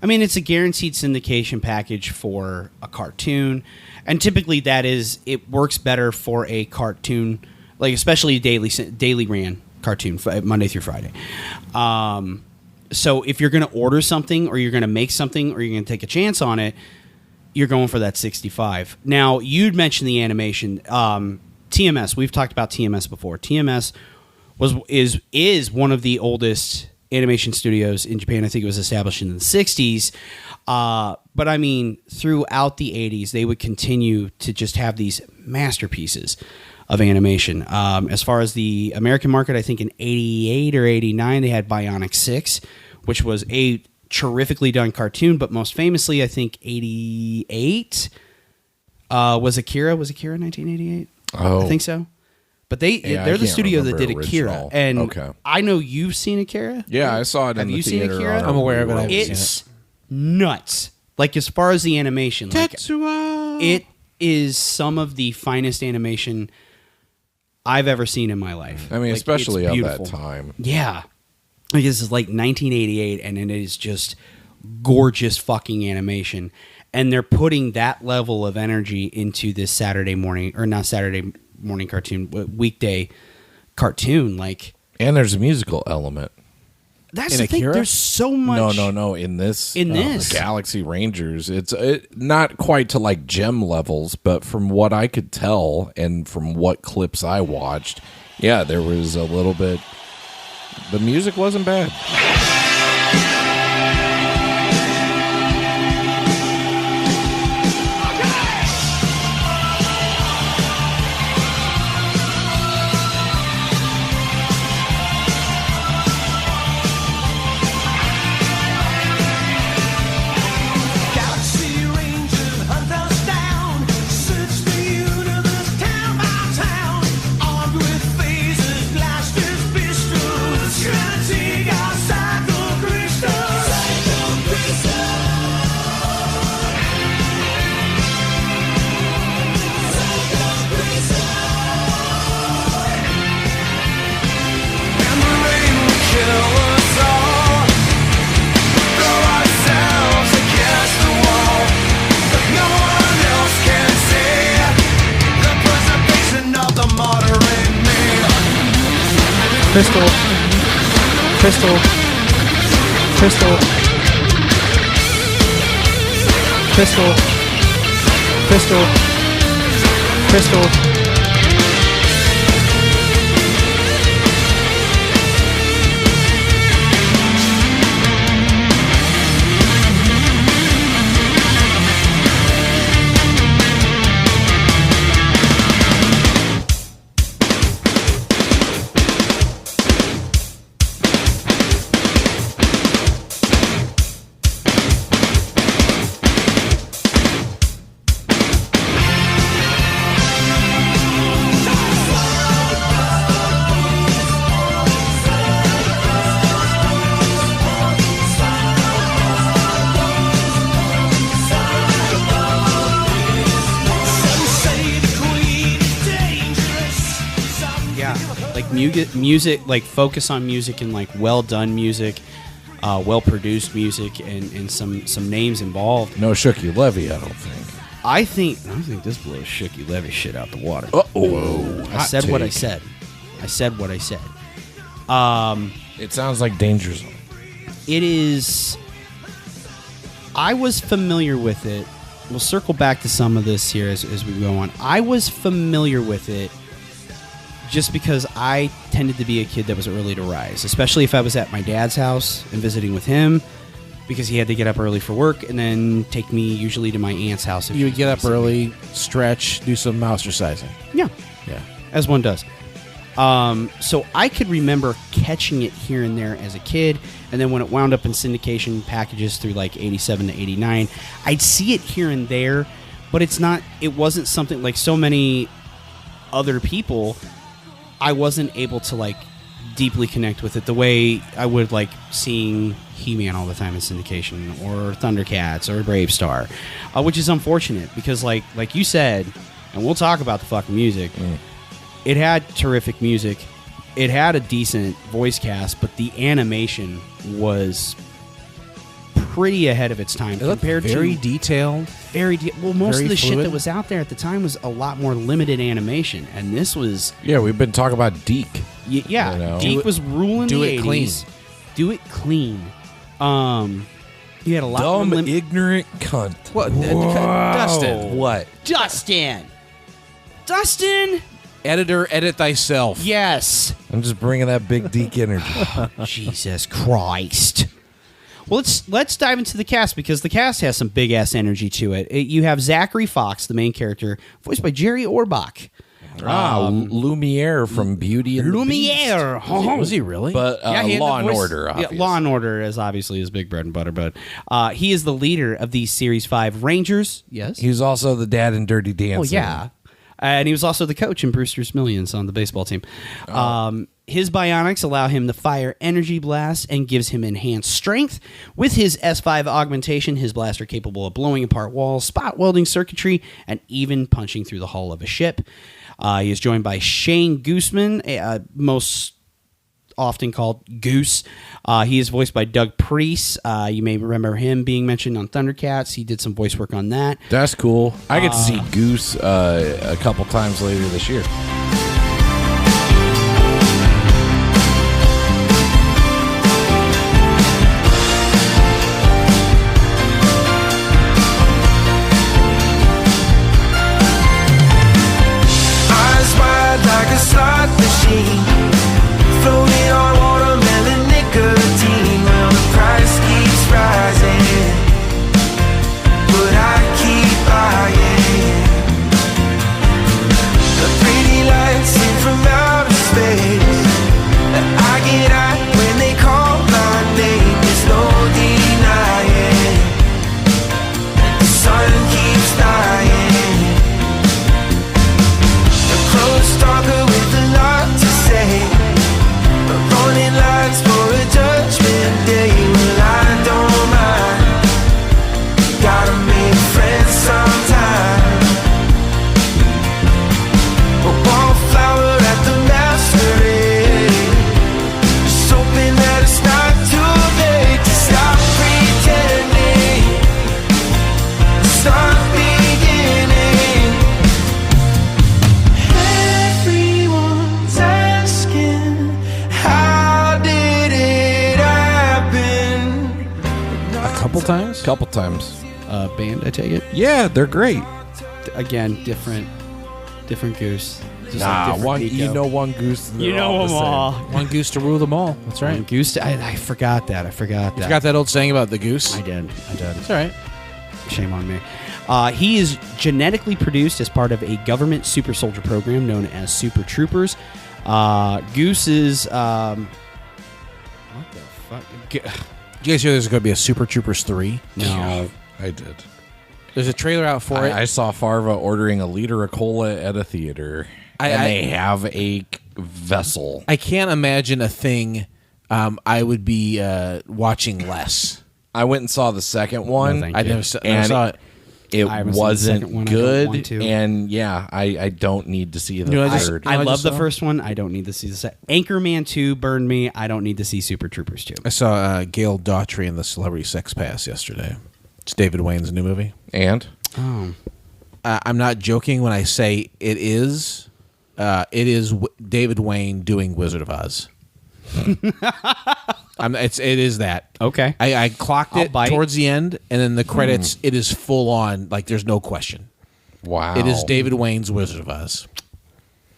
Speaker 1: I mean, it's a guaranteed syndication package for a cartoon. And typically it works better for a cartoon, like especially a daily ran cartoon, Monday through Friday. So if you're going to order something or you're going to make something or you're going to take a chance on it, you're going for that 65. Now, you'd mentioned the animation. TMS, we've talked about TMS before. TMS is one of the oldest animation studios in Japan. I think it was established in the 60s. But I mean, throughout the 80s, they would continue to just have these masterpieces of animation. As far as the American market, I think in 88 or 89, they had Bionic 6, which was a terrifically done cartoon. But most famously, I think 88 was Akira. Was Akira 1988?
Speaker 10: Oh,
Speaker 1: I think so. But they're the studio that did Akira, and I know you've seen Akira.
Speaker 10: Yeah, I saw it.
Speaker 1: Have
Speaker 10: in
Speaker 1: you
Speaker 10: the
Speaker 1: seen
Speaker 10: theater
Speaker 1: Akira?
Speaker 11: I'm aware of it.
Speaker 1: It's nuts. Like as far as the animation, like, it is some of the finest animation I've ever seen in my life.
Speaker 10: I mean,
Speaker 1: like,
Speaker 10: especially
Speaker 1: it's
Speaker 10: of
Speaker 1: beautiful.
Speaker 10: that time.
Speaker 1: Yeah, like this is like 1988, and it is just gorgeous fucking animation. And they're putting that level of energy into this Saturday morning, or not Saturday morning cartoon, weekday cartoon. Like,
Speaker 10: and there's a musical element.
Speaker 1: That's the thing. There's so much.
Speaker 10: No. In this Galaxy Rangers, it's not quite to like gem levels, but from what I could tell and from what clips I watched, yeah, there was a little bit. The music wasn't bad.
Speaker 11: Crystal. Crystal. Crystal. Crystal. Crystal. Crystal.
Speaker 1: like music, like focus on music and like well done music, well produced music, and some names involved.
Speaker 10: No Shooky Levy, I don't think.
Speaker 1: I think this blows Shooky Levy shit out the water.
Speaker 10: Uh-oh.
Speaker 1: I said what I said. I said what I said.
Speaker 10: It sounds like Danger Zone.
Speaker 1: It is. I was familiar with it. We'll circle back to some of this here as we go on. I was familiar with it just because I tended to be a kid that was early to rise, especially if I was at my dad's house and visiting with him, because he had to get up early for work and then take me usually to my aunt's house.
Speaker 11: You would get up early, stretch, do some mousercising.
Speaker 1: Yeah.
Speaker 11: Yeah.
Speaker 1: As one does. So I could remember catching it here and there as a kid, and then when it wound up in syndication packages through like 87 to 89, I'd see it here and there, but it wasn't something like so many other people. I wasn't able to like deeply connect with it the way I would like seeing He-Man all the time in syndication, or Thundercats, or Brave Star, which is unfortunate because like you said, and we'll talk about the fucking music. It had terrific music. It had a decent voice cast, but the animation was pretty ahead of its time compared
Speaker 11: very
Speaker 1: to
Speaker 11: detailed.
Speaker 1: Well, most
Speaker 11: very
Speaker 1: of the shit
Speaker 11: fluid.
Speaker 1: that was out there at the time was a lot more limited animation, and this was
Speaker 10: Yeah, we've been talking about Deke.
Speaker 1: yeah.
Speaker 10: You know?
Speaker 1: Deke was ruling
Speaker 11: do
Speaker 1: the
Speaker 11: it
Speaker 1: 80s.
Speaker 11: clean.
Speaker 1: Do it clean. You had a lot
Speaker 10: Dumb,
Speaker 1: more
Speaker 10: ignorant cunt.
Speaker 11: What? Dustin.
Speaker 10: What?
Speaker 1: Dustin.
Speaker 11: Editor, edit thyself.
Speaker 1: Yes.
Speaker 10: I'm just bringing that big Deke energy.
Speaker 1: Jesus Christ. Well, let's dive into the cast, because the cast has some big ass energy to it. You have Zachary Fox, the main character, voiced by Jerry Orbach.
Speaker 10: Lumiere from Beauty and the Beast.
Speaker 1: Lumiere.
Speaker 11: Was he really?
Speaker 10: But
Speaker 1: Yeah, he had
Speaker 10: Law
Speaker 1: the
Speaker 10: and
Speaker 1: voice-
Speaker 10: Order, obviously.
Speaker 1: Yeah, Law and Order is obviously his big bread and butter, but he is the leader of the Series 5 Rangers. Yes.
Speaker 10: He was also the dad in Dirty Dancing.
Speaker 1: Well, yeah. And he was also the coach in Brewster's Millions on the baseball team. His bionics allow him to fire energy blasts and gives him enhanced strength. With his S5 augmentation, his blaster capable of blowing apart walls, spot welding circuitry, and even punching through the hull of a ship. He is joined by Shane Gooseman, most often called Goose. He is voiced by Doug Preece. You may remember him being mentioned on Thundercats. He did some voice work on that.
Speaker 10: That's cool. I get to see Goose a couple times later this year.
Speaker 8: Eyes wide like a slot machine, floating on watermelon nicotine. Well, the price keeps rising, but I keep buying. The pretty lights seen from outer space, that I get out when they call my name. There's no denying that the sun keeps dying. Close talker with a lot to say, but running lines for a judgment day. Well, I don't mind, gotta make friends sometime. A wallflower at the masquerade, just hoping that it's not too late to stop pretending, start beginning. Everyone's asking, how did it happen?
Speaker 11: A couple times?
Speaker 10: Couple times.
Speaker 1: Band, I take it?
Speaker 10: Yeah, they're great.
Speaker 1: Again, different Goose. Just like
Speaker 10: Nah,
Speaker 1: different
Speaker 10: one
Speaker 1: Nico.
Speaker 10: you know one Goose. and
Speaker 1: You
Speaker 10: they're
Speaker 1: know
Speaker 10: all the
Speaker 1: them
Speaker 10: same.
Speaker 1: all.
Speaker 11: One goose to rule them all. That's right.
Speaker 1: Goose. I forgot that. I forgot that.
Speaker 11: Forgot that old saying about the goose?
Speaker 1: I did.
Speaker 11: It's all right.
Speaker 1: Shame on me. He is genetically produced as part of a government super soldier program known as Super Troopers. Goose is what the fuck?
Speaker 11: Did you guys hear there's going to be a Super Troopers 3?
Speaker 1: No.
Speaker 10: I did.
Speaker 11: There's a trailer out for it.
Speaker 10: I saw Farva ordering a liter of cola at a theater, and they have a vessel.
Speaker 11: I can't imagine a thing I would be watching less.
Speaker 10: I went and saw the second one.
Speaker 1: No, thank
Speaker 11: I
Speaker 1: you.
Speaker 11: never saw it.
Speaker 10: It
Speaker 1: I haven't seen the second one.
Speaker 10: wasn't
Speaker 1: I don't
Speaker 10: good,
Speaker 1: want to.
Speaker 10: and yeah, I don't need to see the
Speaker 11: You know,
Speaker 10: third.
Speaker 1: I
Speaker 11: I
Speaker 1: love
Speaker 11: just
Speaker 1: the
Speaker 11: saw-
Speaker 1: first one. I don't need to see the second. Anchorman 2 burned me. I don't need to see Super Troopers 2.
Speaker 11: I saw Gail Daughtry in the Celebrity Sex Pass yesterday. It's David Wayne's new movie.
Speaker 10: And
Speaker 1: Oh.
Speaker 11: I'm not joking when I say it is David Wayne doing Wizard of Oz. It is that.
Speaker 1: Okay.
Speaker 11: I clocked
Speaker 1: I'll
Speaker 11: it
Speaker 1: bite.
Speaker 11: towards the end, and then the credits. It is full on. Like there's no question.
Speaker 10: wow,
Speaker 11: It is David Wayne's Wizard of Oz.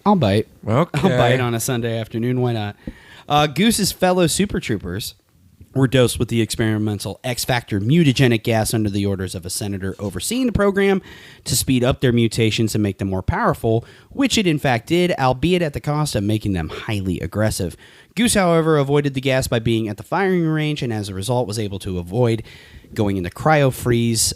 Speaker 1: I'll bite.
Speaker 10: Okay.
Speaker 1: I'll bite on a Sunday afternoon. Why not? Goose's fellow Super Troopers were dosed with the experimental X-Factor mutagenic gas under the orders of a senator overseeing the program to speed up their mutations and make them more powerful, which it in fact did, albeit at the cost of making them highly aggressive. Goose, however, avoided the gas by being at the firing range and as a result was able to avoid going into cryo-freeze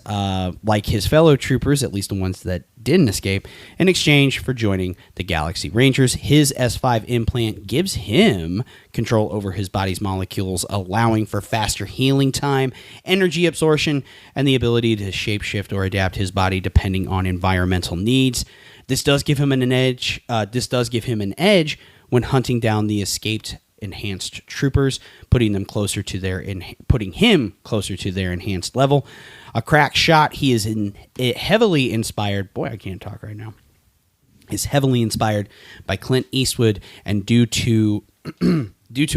Speaker 1: like his fellow troopers, at least the ones that didn't escape, in exchange for joining the Galaxy Rangers. His S5 implant gives him control over his body's molecules, allowing for faster healing time, energy absorption, and the ability to shapeshift or adapt his body depending on environmental needs. This does give him an edge. When hunting down the escaped enhanced troopers, putting him closer to their enhanced level. A crack shot. He is heavily inspired. Boy, I can't talk right now. Is heavily inspired by Clint Eastwood, and due to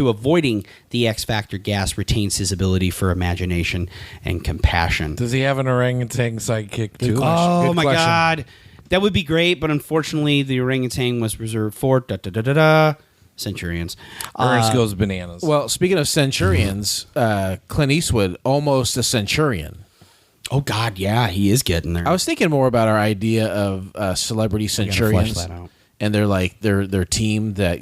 Speaker 1: avoiding the X-Factor gas, retains his ability for imagination and compassion.
Speaker 10: Does he have an orangutan sidekick too?
Speaker 1: Oh my God, that would be great, but unfortunately, the orangutan was reserved for Centurions.
Speaker 10: Ernest goes bananas.
Speaker 11: Well, speaking of Centurions, Clint Eastwood almost a Centurion.
Speaker 1: Oh God, yeah, he is getting there.
Speaker 11: I was thinking more about our idea of celebrity Centurions,
Speaker 1: flesh that out.
Speaker 11: and they're like their team that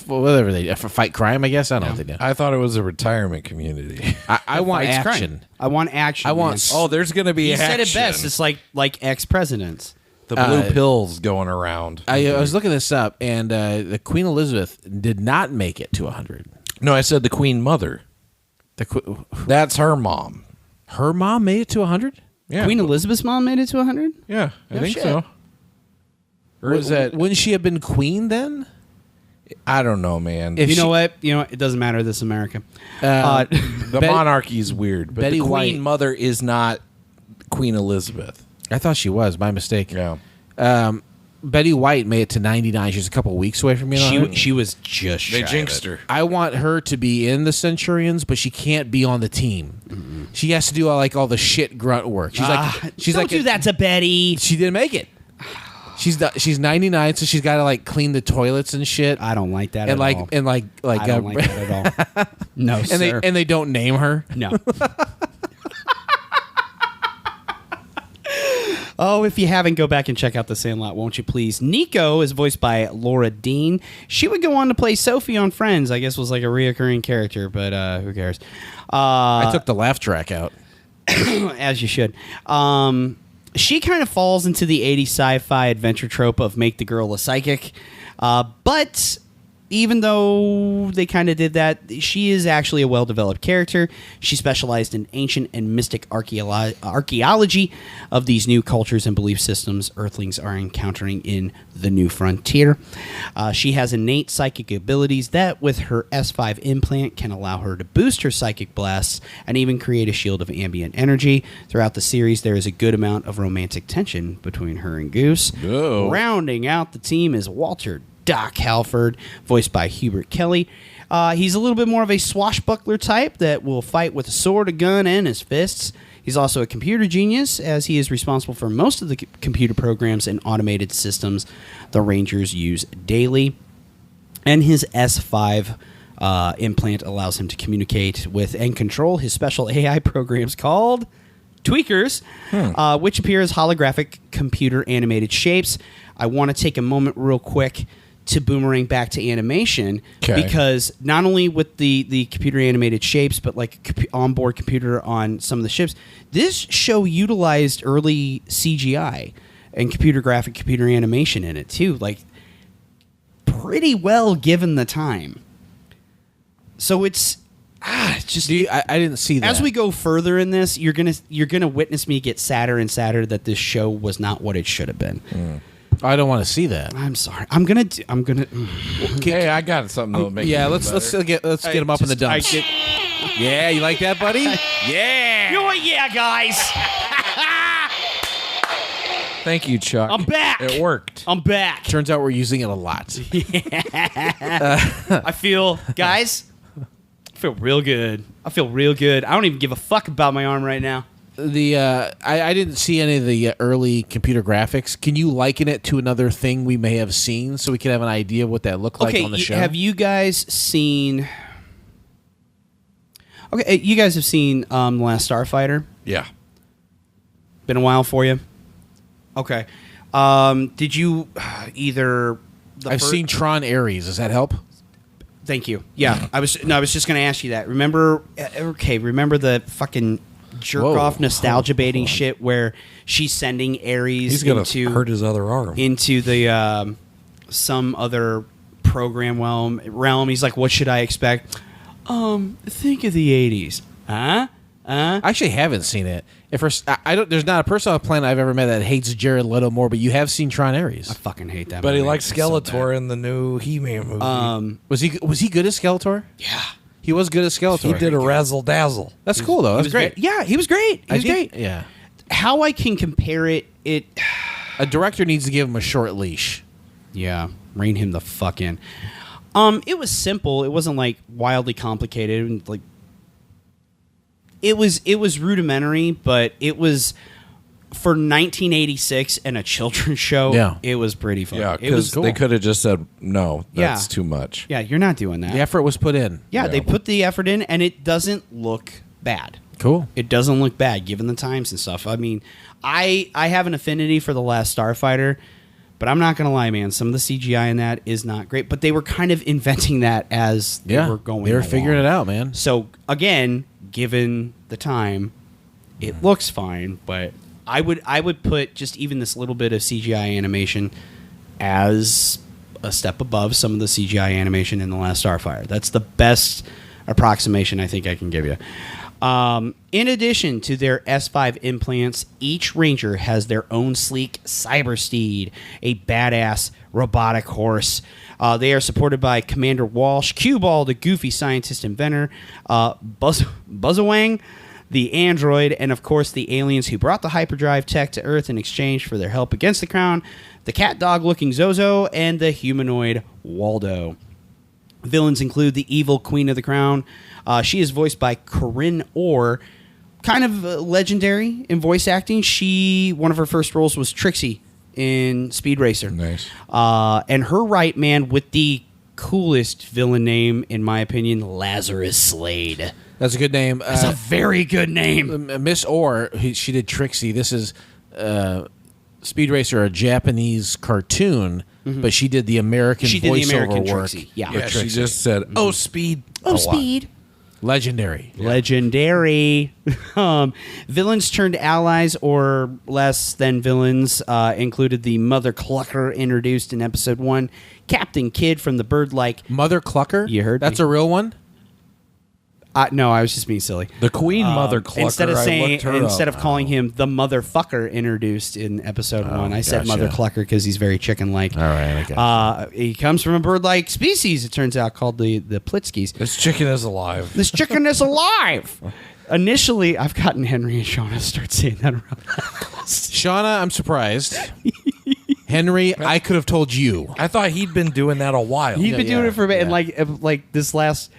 Speaker 11: whatever they do, for fight crime. I guess I don't know what they do.
Speaker 10: I thought it was a retirement community.
Speaker 11: I want
Speaker 1: Fights crime.
Speaker 11: action.
Speaker 1: I want action.
Speaker 11: I want
Speaker 1: man.
Speaker 11: s-
Speaker 10: Oh, there's going to be
Speaker 1: He
Speaker 10: action.
Speaker 1: said it best. It's like ex-presidents.
Speaker 10: The blue pills going around.
Speaker 11: I was looking this up, and the Queen Elizabeth did not make it to 100.
Speaker 10: No, I said the Queen Mother. That's her mom.
Speaker 11: Her mom made it to 100.
Speaker 10: Yeah.
Speaker 1: Queen Elizabeth's mom made it to 100?
Speaker 10: Yeah, I think
Speaker 1: shit.
Speaker 10: so. Or is that?
Speaker 11: Wouldn't she have been queen then?
Speaker 10: I don't know, man.
Speaker 11: If
Speaker 1: You know
Speaker 11: she-
Speaker 1: what? It doesn't matter. This is America.
Speaker 10: The monarchy is weird, but
Speaker 11: Betty
Speaker 10: the Queen
Speaker 11: White-
Speaker 10: Mother is not Queen Elizabeth.
Speaker 11: I thought she was. My mistake.
Speaker 10: Yeah.
Speaker 11: Betty White made it to 99. She's a couple of weeks away from being 100.
Speaker 1: She was just shy
Speaker 10: They
Speaker 1: of
Speaker 10: jinxed
Speaker 1: it.
Speaker 10: her.
Speaker 11: I want her to be in the Centurions, but she can't be on the team. She has to do all the shit grunt work. She's
Speaker 1: Don't do that to Betty.
Speaker 11: She didn't make it. She's 99, so she's got to clean the toilets and shit.
Speaker 1: I don't like that
Speaker 11: and
Speaker 1: at all.
Speaker 11: and
Speaker 1: I don't like that at all. No,
Speaker 11: and
Speaker 1: sir.
Speaker 11: they don't name her.
Speaker 1: No. Oh, if you haven't, go back and check out The Sandlot, won't you please? Nico is voiced by Laura Dean. She would go on to play Sophie on Friends. I guess was like a reoccurring character, but who cares?
Speaker 11: I took the laugh track out.
Speaker 1: As you should. She kind of falls into the 80s sci-fi adventure trope of make the girl a psychic. But even though they kind of did that, she is actually a well-developed character. She specialized in ancient and mystic archaeology of these new cultures and belief systems Earthlings are encountering in the new frontier. She has innate psychic abilities that, with her S5 implant, can allow her to boost her psychic blasts and even create a shield of ambient energy. Throughout the series, there is a good amount of romantic tension between her and Goose.
Speaker 10: Oh.
Speaker 1: Rounding out the team is Walter Doc Halford, voiced by Hubert Kelly. He's a little bit more of a swashbuckler type that will fight with a sword, a gun, and his fists. He's also a computer genius, as he is responsible for most of the computer programs and automated systems the Rangers use daily. And his S5 implant allows him to communicate with and control his special AI programs called Tweakers, which appear as holographic computer animated shapes. I want to take a moment real quick to boomerang back to animation, because not only with the computer animated shapes, but like onboard computer on some of the ships, this show utilized early CGI and computer animation in it too, like pretty well given the time. So it's, just
Speaker 11: I didn't see that.
Speaker 1: As we go further in this, you're gonna witness me get sadder and sadder that this show was not what it should have been.
Speaker 11: I don't want to see that.
Speaker 1: I'm sorry. I'm gonna.
Speaker 10: Hey, I got something to make.
Speaker 11: Yeah, let's get him up in the dumps. Yeah, you like that, buddy? Yeah.
Speaker 1: You know what? Yeah, guys.
Speaker 10: Thank you, Chuck.
Speaker 1: I'm back.
Speaker 10: It worked.
Speaker 1: I'm back.
Speaker 11: Turns out we're using it a lot.
Speaker 1: I feel, guys. I feel real good. I don't even give a fuck about my arm right now.
Speaker 11: I didn't see any of the early computer graphics. Can you liken it to another thing we may have seen so we can have an idea of what that looked like on the show?
Speaker 1: Have you guys seen? Okay, you guys have seen The Last Starfighter?
Speaker 10: Yeah.
Speaker 1: Been a while for you? Okay. Did you either...
Speaker 11: I've seen Tron Ares. Does that help?
Speaker 1: Thank you. Yeah, I was just going to ask you that. Remember the fucking jerk-off nostalgia baiting shit where she's sending Ares into...
Speaker 10: hurt his other arm.
Speaker 1: Into the some other program realm. He's like, what should I expect? Think of the 80s. Huh?
Speaker 11: I actually haven't seen it. I don't. There's not a person on the planet I've ever met that hates Jared Leto more, but you have seen Tron Ares.
Speaker 1: I fucking hate that.
Speaker 10: But
Speaker 1: movie.
Speaker 10: he likes Skeletor in the new He-Man movie.
Speaker 11: Was he good as Skeletor?
Speaker 1: Yeah,
Speaker 11: he was good as Skeletor.
Speaker 10: He did a razzle dazzle.
Speaker 11: That's cool though. That's great.
Speaker 1: Yeah, he was great. He was great.
Speaker 11: Yeah.
Speaker 1: How I can compare it?
Speaker 11: A director needs to give him a short leash.
Speaker 1: Yeah, rein him the fuck in. It was simple. It wasn't like wildly complicated. Like it was rudimentary, but it was for 1986 and a children's show.
Speaker 11: Yeah.
Speaker 1: It was pretty fun.
Speaker 10: Yeah,
Speaker 1: it was
Speaker 10: because they could have just said no. That's
Speaker 1: Yeah.
Speaker 10: too much.
Speaker 1: Yeah, you're not doing that.
Speaker 11: The effort was put in.
Speaker 1: Yeah, they put the effort in, and it doesn't look bad.
Speaker 11: Cool.
Speaker 1: It doesn't look bad given the times and stuff. I mean, I have an affinity for The Last Starfighter, but I'm not going to lie, man. Some of the CGI in that is not great, but they were kind of inventing that as they were going
Speaker 11: They were
Speaker 1: along.
Speaker 11: figuring it out, man.
Speaker 1: So, again, given the time, it looks fine, but I would put just even this little bit of CGI animation as a step above some of the CGI animation in The Last Starfighter. That's the best approximation I think I can give you. In addition to their S5 implants, each Ranger has their own sleek cyber steed, a badass robotic horse. They are supported by Commander Walsh, Q-Ball, the goofy scientist inventor, Buzzawang, the android, and of course the aliens who brought the hyperdrive tech to Earth in exchange for their help against the Crown, the cat dog looking Zozo, and the humanoid Waldo. Villains include the evil Queen of the Crown. She is voiced by Corinne Orr, kind of legendary in voice acting. One of her first roles was Trixie in Speed Racer.
Speaker 10: Nice.
Speaker 1: And her right man with the coolest villain name, in my opinion, Lazarus Slade.
Speaker 11: That's a good name.
Speaker 1: That's a very good name.
Speaker 11: Miss Orr, she did Trixie. This is Speed Racer, a Japanese cartoon, but she did the American voiceover work.
Speaker 1: Trixie. Yeah,
Speaker 10: she just said, "Oh, Speed."
Speaker 1: Oh, Speed.
Speaker 11: Legendary.
Speaker 1: Yeah. Legendary. Villains turned allies or less than villains included the Mother Clucker introduced in episode 1, Captain Kidd from the bird-like...
Speaker 11: Mother Clucker?
Speaker 1: You heard
Speaker 11: That's
Speaker 1: me.
Speaker 11: a real one?
Speaker 1: No, I was just being silly.
Speaker 10: The Queen Mother Clucker.
Speaker 1: Instead of calling him the motherfucker introduced in episode 1, I said Mother Clucker because he's very chicken-like.
Speaker 11: All right, I got
Speaker 1: he comes from a bird-like species, it turns out, called the Plitskis.
Speaker 10: This chicken is alive.
Speaker 1: This chicken is alive! Initially, I've gotten Henry and Shauna to start saying that around the house.
Speaker 11: Shauna, I'm surprised. Henry, I could have told you.
Speaker 10: I thought he'd been doing that a while.
Speaker 1: He'd been doing it for a bit, and like this last...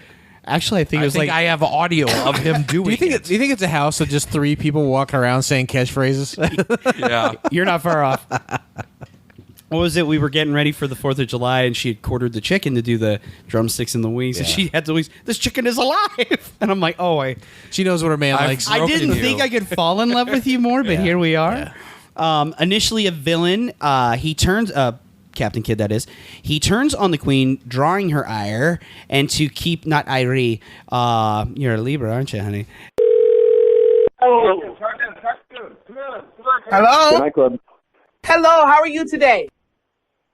Speaker 1: Actually, I think it was
Speaker 10: I have audio of him doing
Speaker 11: Do you think it's a house of just 3 people walking around saying catchphrases?
Speaker 10: Yeah.
Speaker 1: You're not far off. What was it? We were getting ready for the 4th of July, and she had quartered the chicken to do the drumsticks and the wings, and she had the wings. This chicken is alive! And I'm like,
Speaker 11: she knows what her man likes.
Speaker 1: I didn't think I could fall in love with you more, but here we are.
Speaker 11: Yeah.
Speaker 1: Initially a villain, he turns... Captain Kidd, that is. He turns on the Queen, drawing her ire, and to keep not Irie. You're a Libra, aren't you, honey?
Speaker 13: Hello?
Speaker 12: Nightclub.
Speaker 13: Hello, how are you today?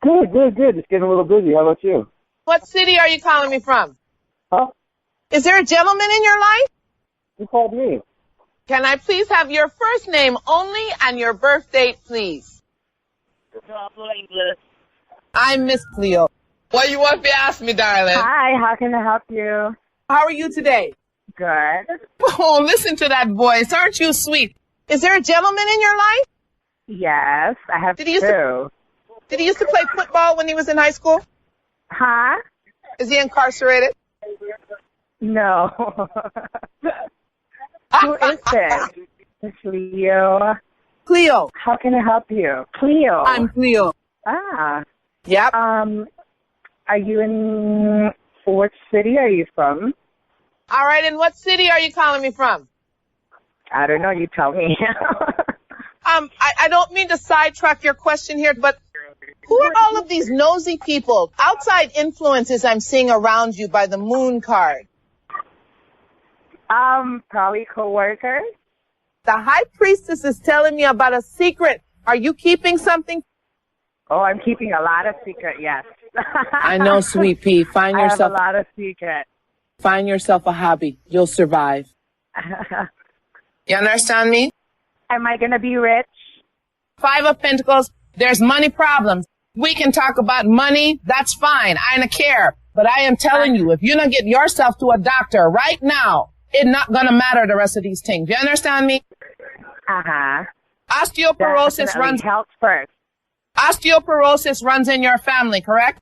Speaker 12: Good. Just getting a little busy. How about you?
Speaker 13: What city are you calling me from?
Speaker 12: Huh?
Speaker 13: Is there a gentleman in your life?
Speaker 12: You called me.
Speaker 13: Can I please have your first name only and your birth date, please? I'm Miss Cleo. What you want to ask me, darling?
Speaker 12: Hi, how can I help you?
Speaker 13: How are you today?
Speaker 12: Good.
Speaker 13: Oh, listen to that voice. Aren't you sweet? Is there a gentleman in your life?
Speaker 12: Yes, I have
Speaker 13: Did he used
Speaker 12: two.
Speaker 13: Did he used to play football when he was in high school?
Speaker 12: Huh?
Speaker 13: Is he incarcerated?
Speaker 12: No. Who is this? It's Leo.
Speaker 13: Cleo.
Speaker 12: How can I help you? Cleo.
Speaker 13: I'm Cleo.
Speaker 12: Ah.
Speaker 13: Yep.
Speaker 12: Are you in... What city are you from?
Speaker 13: All right, and what city are you calling me from?
Speaker 12: I don't know. You tell me.
Speaker 13: I don't mean to sidetrack your question here, but who are all of these nosy people, outside influences I'm seeing around you by the moon card?
Speaker 12: Probably coworkers.
Speaker 13: The high priestess is telling me about a secret. Are you keeping something?
Speaker 12: Oh, I'm keeping a lot of secret, yes.
Speaker 13: I know, sweet pea. Find
Speaker 12: I have
Speaker 13: yourself
Speaker 12: a lot of secret.
Speaker 13: Find yourself a hobby. You'll survive. You understand me?
Speaker 12: Am I going to be rich?
Speaker 13: 5 of Pentacles. There's money problems. We can talk about money. That's fine. I don't care. But I am telling you, if you don't get yourself to a doctor right now, it's not going to matter the rest of these things. You understand me?
Speaker 12: Uh-huh.
Speaker 13: Osteoporosis runs...
Speaker 12: health first.
Speaker 13: Osteoporosis runs in your family, correct?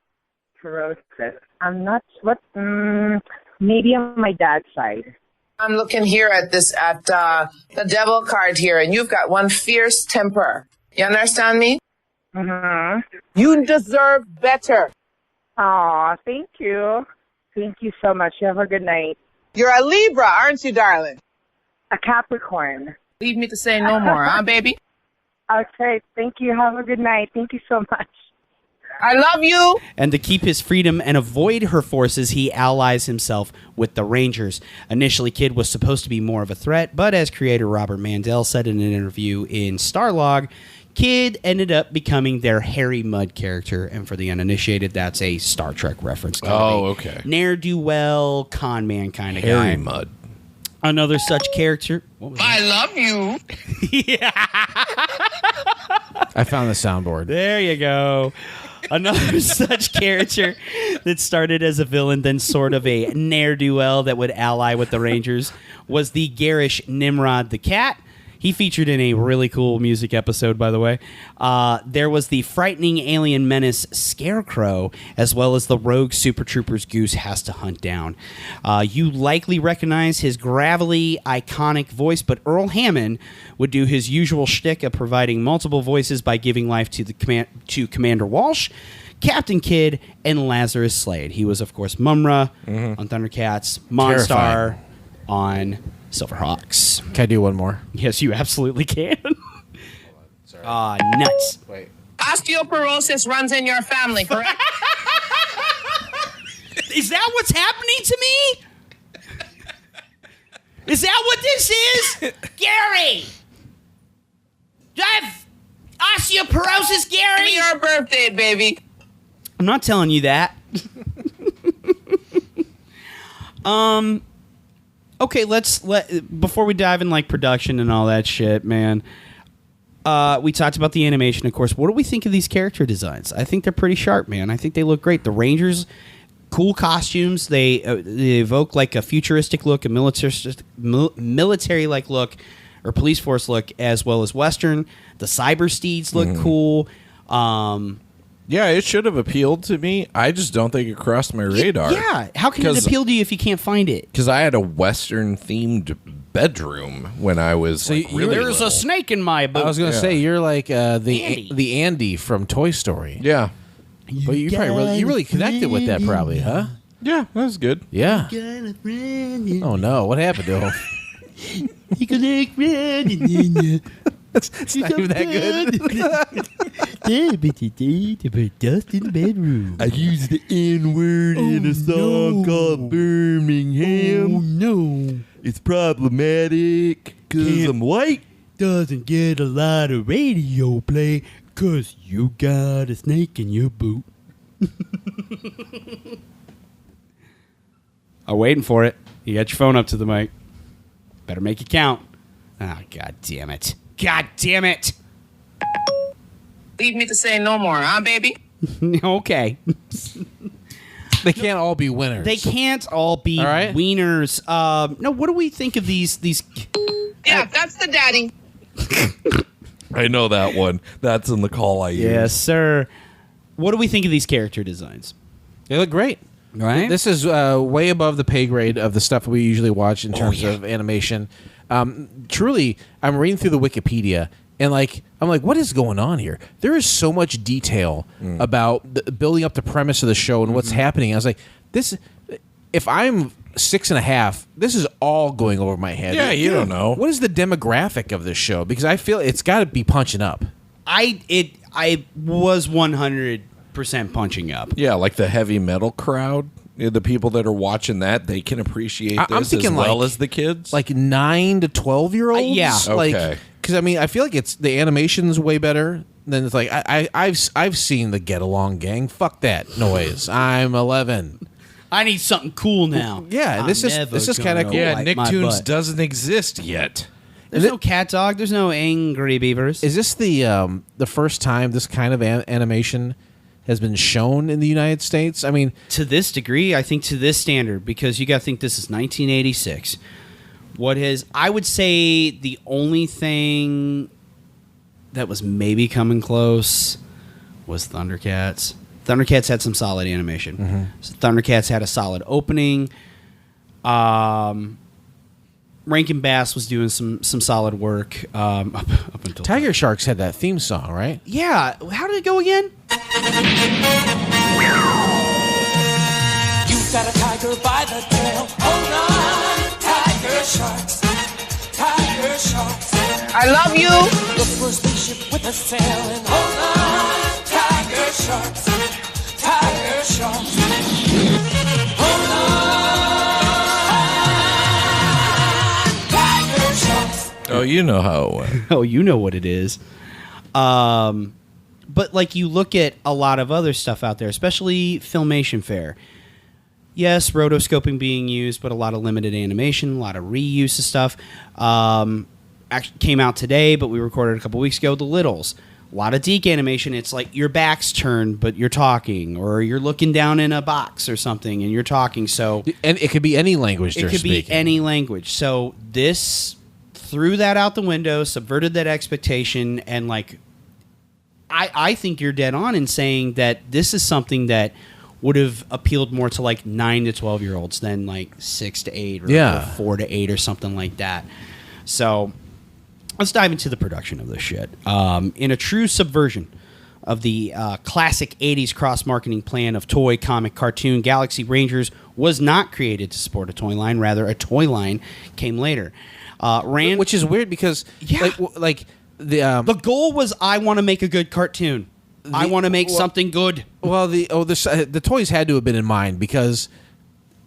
Speaker 12: Porosis. I'm not... What? Maybe on my dad's side.
Speaker 13: I'm looking here at the devil card here, and you've got one fierce temper. You understand me?
Speaker 12: Mm-hmm.
Speaker 13: You deserve better.
Speaker 12: Aw, thank you. Thank you so much. You have a good night.
Speaker 13: You're a Libra, aren't you, darling?
Speaker 12: A Capricorn.
Speaker 13: Leave me to say no more, huh, baby?
Speaker 12: Okay, thank you. Have a good night. Thank you so much.
Speaker 13: I love you.
Speaker 1: And to keep his freedom and avoid her forces, he allies himself with the Rangers. Initially, Kid was supposed to be more of a threat, but as creator Robert Mandel said in an interview in Starlog, Kid ended up becoming their Harry Mudd character. And for the uninitiated, that's a Star Trek reference.
Speaker 10: Oh, okay.
Speaker 1: Ne'er-do-well, con man kind of guy.
Speaker 10: Harry Mudd.
Speaker 1: Another such character. What was
Speaker 3: I love you.
Speaker 1: Yeah.
Speaker 11: I found the soundboard.
Speaker 1: There you go. Another such character that started as a villain, then sort of a ne'er-do-well that would ally with the Rangers, was the garish Nimrod the Cat. He featured in a really cool music episode, by the way. There was the frightening alien menace Scarecrow, as well as the rogue Super Troopers Goose has to hunt down. You likely recognize his gravelly, iconic voice, but Earl Hammond would do his usual shtick of providing multiple voices by giving life to Commander Walsh, Captain Kidd, and Lazarus Slade. He was, of course, Mumra on Thundercats, Monstar on Silverhawks.
Speaker 11: Can I do one more?
Speaker 1: Yes, you absolutely can. Nuts.
Speaker 11: Wait.
Speaker 13: Osteoporosis runs in your family, correct?
Speaker 1: Is that what's happening to me? Is that what this is? Gary! Do I have osteoporosis, Gary?
Speaker 13: Give me your birthday, baby.
Speaker 1: I'm not telling you that. Okay, before we dive in like production and all that shit, man. We talked about the animation, of course. What do we think of these character designs? I think they're pretty sharp, man. I think they look great. The Rangers, cool costumes. They evoke like a futuristic look, a military-like look, or police force look, as well as Western. The cyber steeds look cool.
Speaker 10: Yeah, it should have appealed to me. I just don't think it crossed my radar.
Speaker 1: Yeah, how can it appeal to you if you can't find it?
Speaker 10: Because I had a Western-themed bedroom when I was really
Speaker 1: There's
Speaker 10: little.
Speaker 1: a snake in my boot.
Speaker 11: I was going to say, you're like the Andy from Toy Story.
Speaker 10: Yeah.
Speaker 11: But you really connected with that probably, huh?
Speaker 10: Yeah, that was good.
Speaker 11: Yeah. Oh, no. What happened to him? It's not even that good.
Speaker 1: Dust in the bedroom.
Speaker 10: I used the N-word in a song called Birmingham.
Speaker 1: Oh, no.
Speaker 10: It's problematic because I'm white.
Speaker 1: Doesn't get a lot of radio play because you got a snake in your boot. I'm waiting for it. You got your phone up to the mic. Better make it count. Oh, God damn it. God damn it.
Speaker 13: Leave me to say no more, huh, baby?
Speaker 1: Okay.
Speaker 11: They can't all be winners.
Speaker 1: They can't all be wieners. No, what do we think of these?
Speaker 13: Yeah, that's the daddy.
Speaker 10: I know that one. That's in the call I use.
Speaker 1: Yes, sir. What do we think of these character designs?
Speaker 11: They look great.
Speaker 1: Right?
Speaker 11: This is way above the pay grade of the stuff we usually watch in terms of animation. Truly, I'm reading through the Wikipedia, and I'm like, what is going on here? There is so much detail about building up the premise of the show and what's happening. I was like, this. If I'm 6.5, this is all going over my head.
Speaker 10: Yeah, you don't know.
Speaker 11: What is the demographic of this show? Because I feel it's got to be punching up.
Speaker 1: I was 100% punching up.
Speaker 10: Yeah, like the heavy metal crowd. The people that are watching that, they can appreciate this
Speaker 11: I'm thinking
Speaker 10: as well as the kids.
Speaker 11: Like 9 to 12-year-olds.
Speaker 1: Yeah.
Speaker 10: Okay.
Speaker 11: Because I mean, I feel like the animation's way better. Then it's like I've seen the Get Along Gang. Fuck that noise. I'm 11.
Speaker 1: I need something cool now.
Speaker 11: Yeah, this is kind of cool.
Speaker 10: Yeah, Nicktoons doesn't exist yet.
Speaker 1: There's no cat dog. There's no angry beavers.
Speaker 11: Is this the first time this kind of animation has been shown in the United States? I mean,
Speaker 1: to this degree, I think to this standard, because you got to think this is 1986. I would say the only thing that was maybe coming close was Thundercats. Thundercats had some solid animation.
Speaker 11: Mm-hmm.
Speaker 1: So Thundercats had a solid opening. Rankin Bass was doing some solid work up until
Speaker 11: Tiger Sharks had that theme song, right?
Speaker 1: Yeah. How did it go again?
Speaker 8: You got a tiger by the tail. Hold on, Tiger Sharks. Tiger Sharks.
Speaker 13: I love you.
Speaker 8: Look for a spaceship with a sail and hold on, Tiger Sharks. Tiger Sharks. Hold on, Tiger Sharks.
Speaker 10: Oh, you know how it went.
Speaker 1: Oh, you know what it is. But like you look at a lot of other stuff out there, especially Filmation Fair. Yes, rotoscoping being used, but a lot of limited animation, a lot of reuse of stuff. Actually came out today, but we recorded a couple weeks ago. The Littles, a lot of deke animation. It's like your back's turned, but you're talking, or you're looking down in a box or something, and you're talking. So,
Speaker 11: and it could be any language.
Speaker 1: It could be any language. So this threw that out the window, subverted that expectation, and like, I think you're dead on in saying that this is something that would have appealed more to like 9 to 12-year-olds than like 6 to 8 or 4 to 8 or something like that. So let's dive into the production of this shit. In a true subversion of the classic 80s cross-marketing plan of toy, comic, cartoon, Galaxy Rangers was not created to support a toy line. Rather, a toy line came later.
Speaker 11: Which is weird because the
Speaker 1: goal was I want to make a good cartoon. I want to make something good.
Speaker 11: Well, the toys had to have been in mind because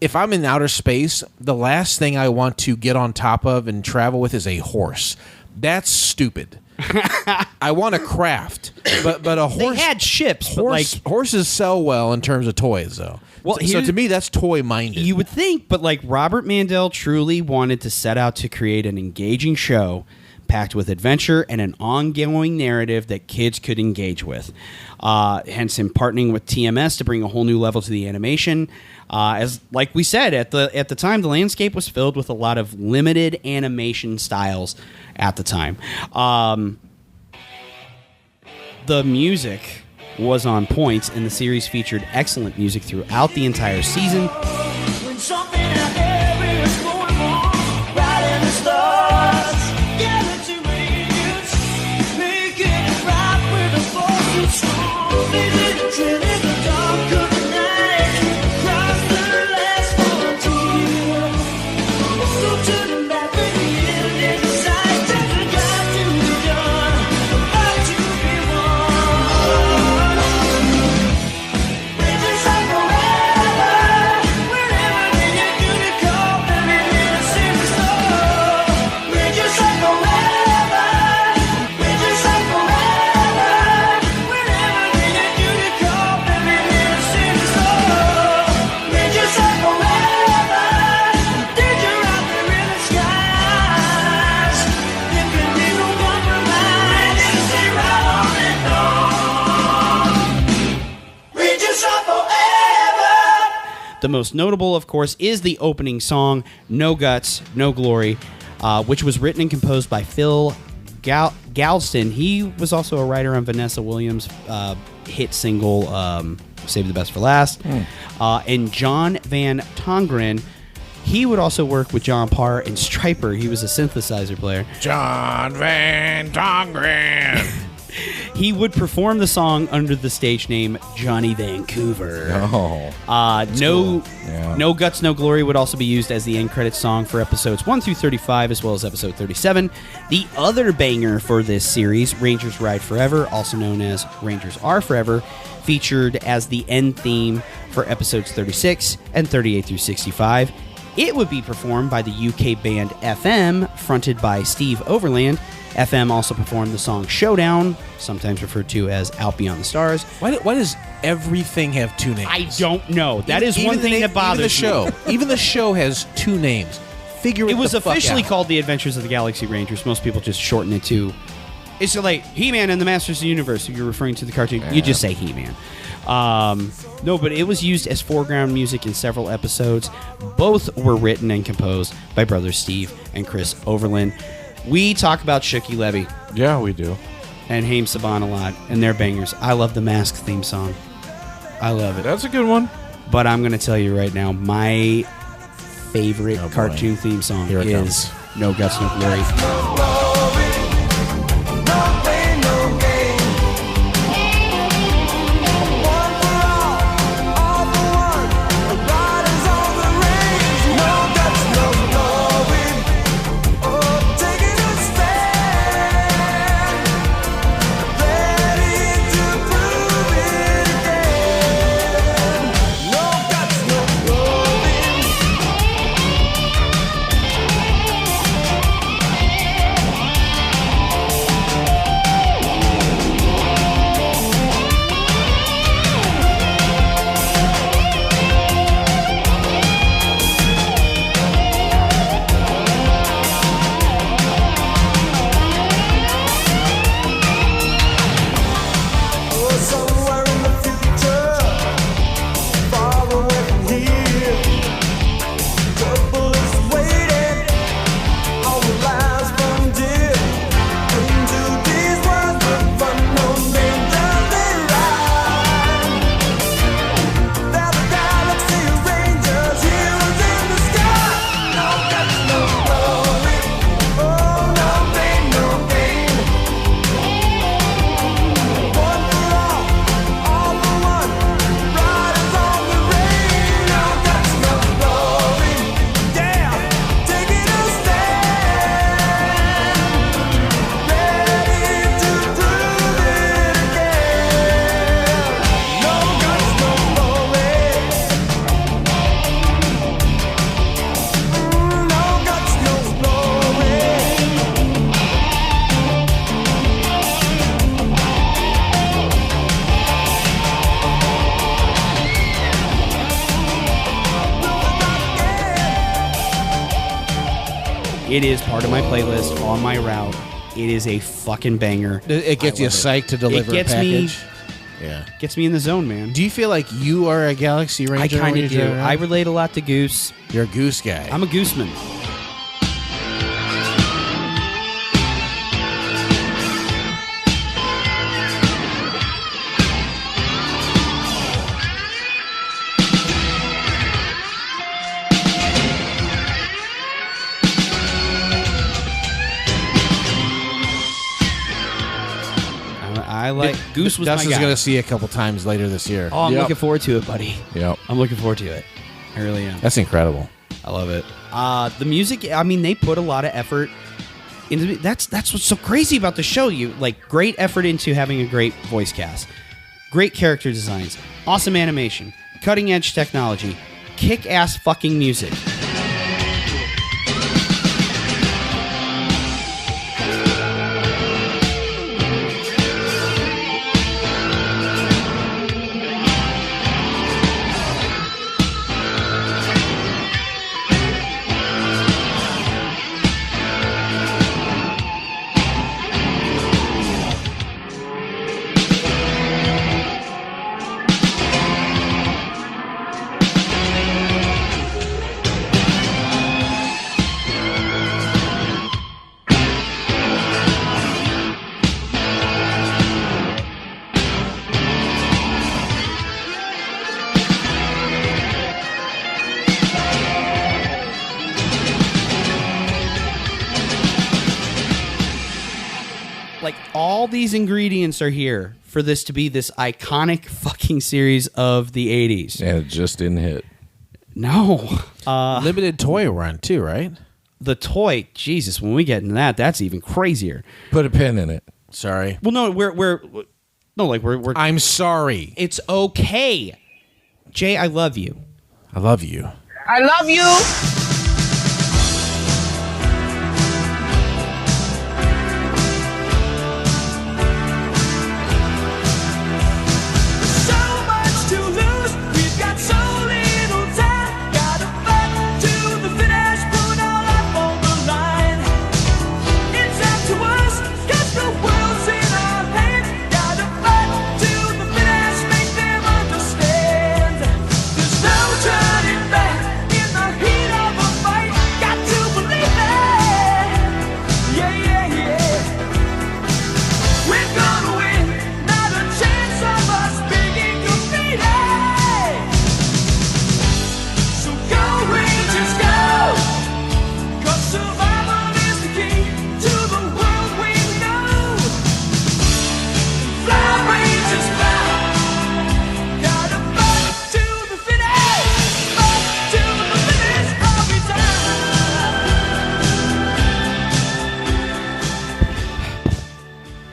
Speaker 11: if I'm in outer space, the last thing I want to get on top of and travel with is a horse. That's stupid. I want a craft, but a horse.
Speaker 1: They had ships, but like
Speaker 11: horses sell well in terms of toys, though. Well, so to me, that's toy minded.
Speaker 1: You would think, but like Robert Mandel truly wanted to set out to create an engaging show packed with adventure and an ongoing narrative that kids could engage with. Hence him partnering with TMS to bring a whole new level to the animation. As like we said, at the time, the landscape was filled with a lot of limited animation styles at the time. The music was on point, and the series featured excellent music throughout the entire season.
Speaker 8: When something heavy is going wrong, right in the stars, gather to make it right with a force and strong. Visit the trail in the dark of the night, cross the last frontier. So turning back when the end is in sight, take the guide to the dawn, about to be won. Rangers are forever, wherever the unicorn.
Speaker 1: The most notable, of course, is the opening song, No Guts, No Glory, which was written and composed by Phil Galston. He was also a writer on Vanessa Williams' hit single, Save the Best for Last. And John Van Tongeren, he would also work with John Parr and Stryper. He was a synthesizer player.
Speaker 10: John Van Tongeren.
Speaker 1: He would perform the song under the stage name Johnny Vancouver. No Guts, No Glory would also be used as the end credits song for episodes 1 through 35, as well as episode 37. The other banger for this series, Rangers Ride Forever, also known as Rangers Are Forever, featured as the end theme for episodes 36 and 38 through 65. It would be performed by the UK band FM, fronted by Steve Overland. FM also performed the song Showdown, sometimes referred to as Out Beyond the Stars.
Speaker 11: Why does everything have two names?
Speaker 1: I don't know. That is one thing that bothers me.
Speaker 11: Even the show has two names.
Speaker 1: It was officially called The Adventures of the Galaxy Rangers. Most people just shorten it to... It's like He-Man and the Masters of the Universe. If you're referring to the cartoon, you just say He-Man. No, but it was used as foreground music in several episodes. Both were written and composed by brothers Steve and Chris Overland. We talk about Shooky Levy.
Speaker 10: Yeah, we do.
Speaker 1: And Haim Saban a lot, and their bangers. I love the Mask theme song. I love it.
Speaker 10: That's a good one.
Speaker 1: But I'm going to tell you right now, my favorite cartoon theme song is No Guts, No Glory. It is part of my playlist on my route. It is a fucking banger.
Speaker 11: It gets you psyched to deliver a package.
Speaker 1: Gets me in the zone, man.
Speaker 11: Do you feel like you are a Galaxy Ranger?
Speaker 1: I kind of do. I relate a lot to Goose.
Speaker 11: You're a Goose guy.
Speaker 1: I'm a Gooseman. Goose was
Speaker 11: Dustin's
Speaker 1: my guy.
Speaker 11: going to see a couple times later this year.
Speaker 1: Oh, I'm looking forward to it, buddy.
Speaker 10: Yep.
Speaker 1: I'm looking forward to it. I really am.
Speaker 11: That's incredible.
Speaker 1: I love it. The music, I mean, they put a lot of effort into that's what's so crazy about the show. You great effort into having a great voice cast, great character designs, awesome animation, cutting edge technology, kick ass fucking music. all these ingredients are here for this to be this iconic fucking series of the 80s.
Speaker 10: And it just didn't hit.
Speaker 1: No.
Speaker 11: Limited toy run, too, right?
Speaker 1: The toy, Jesus, when we get into that, that's even crazier.
Speaker 10: Put a pin in it.
Speaker 11: Sorry.
Speaker 1: Well, no, we're
Speaker 11: I'm sorry.
Speaker 1: It's okay. Jay, I love you.
Speaker 11: I love you.
Speaker 13: I love you.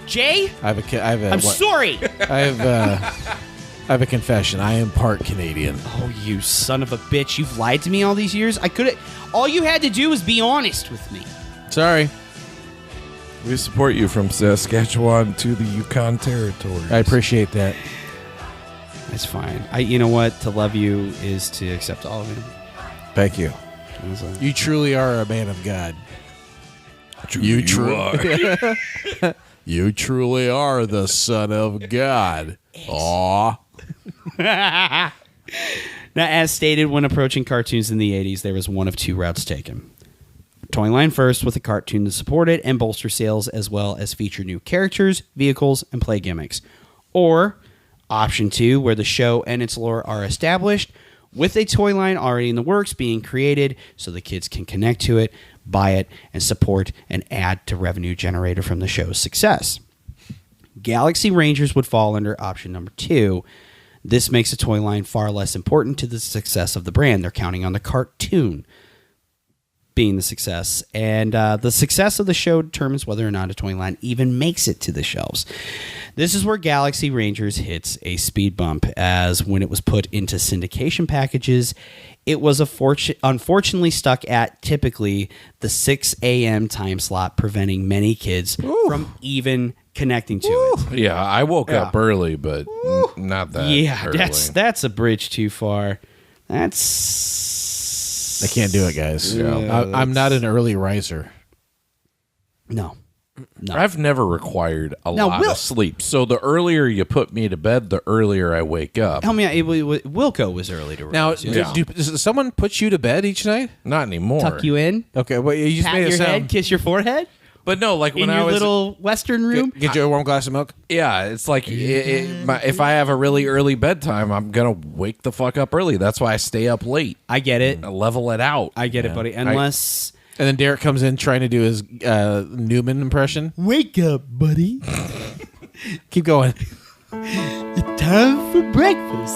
Speaker 1: Jay?
Speaker 11: I'm
Speaker 1: sorry.
Speaker 11: I have a confession. I am part Canadian.
Speaker 1: Oh, you son of a bitch. You've lied to me all these years. All you had to do was be honest with me.
Speaker 11: Sorry.
Speaker 10: We support you from Saskatchewan to the Yukon Territory.
Speaker 11: I appreciate that.
Speaker 1: That's fine. You know what? To love you is to accept all of it.
Speaker 11: Thank you. You truly are a man of God. You
Speaker 10: are.
Speaker 11: You truly are the Son of God. Aw.
Speaker 1: Now, as stated, when approaching cartoons in the 80s, there was one of two routes taken. Toy line first with a cartoon to support it and bolster sales, as well as feature new characters, vehicles, and play gimmicks. Or option 2, where the show and its lore are established, with a toy line already in the works being created so the kids can connect to it, buy it, and support and add to revenue generator from the show's success. Galaxy Rangers would fall under option number 2. This makes a toy line far less important to the success of the brand. They're counting on the cartoon being the success, and the success of the show determines whether or not a toy line even makes it to the shelves. This is where Galaxy Rangers hits a speed bump, as when it was put into syndication packages, it was unfortunately stuck at typically the 6 a.m. time slot, preventing many kids from even connecting to it.
Speaker 10: Yeah, I woke up early, but not that early.
Speaker 1: That's a bridge too far. I
Speaker 11: can't do it, guys.
Speaker 10: Yeah.
Speaker 11: I'm not an early riser.
Speaker 1: No.
Speaker 10: I've never required a lot of sleep. So the earlier you put me to bed, the earlier I wake up.
Speaker 1: Help me out. Wilco was early to rise.
Speaker 11: Now, does someone put you to bed each night?
Speaker 10: Not anymore.
Speaker 1: Tuck you in?
Speaker 11: Okay, well, you just
Speaker 1: pat
Speaker 11: made
Speaker 1: your
Speaker 11: it sound...
Speaker 1: head, kiss your forehead?
Speaker 10: But no, like when
Speaker 1: in
Speaker 10: I
Speaker 1: your
Speaker 10: was
Speaker 1: little Western room?
Speaker 11: Get you a warm glass of milk?
Speaker 10: Yeah, it's like if I have a really early bedtime, I'm going to wake the fuck up early. That's why I stay up late.
Speaker 1: I get it.
Speaker 10: I level it out.
Speaker 1: I get it, buddy. Unless...
Speaker 11: And then Derek comes in trying to do his Newman impression.
Speaker 1: Wake up, buddy.
Speaker 11: Keep going.
Speaker 1: It's time for breakfast.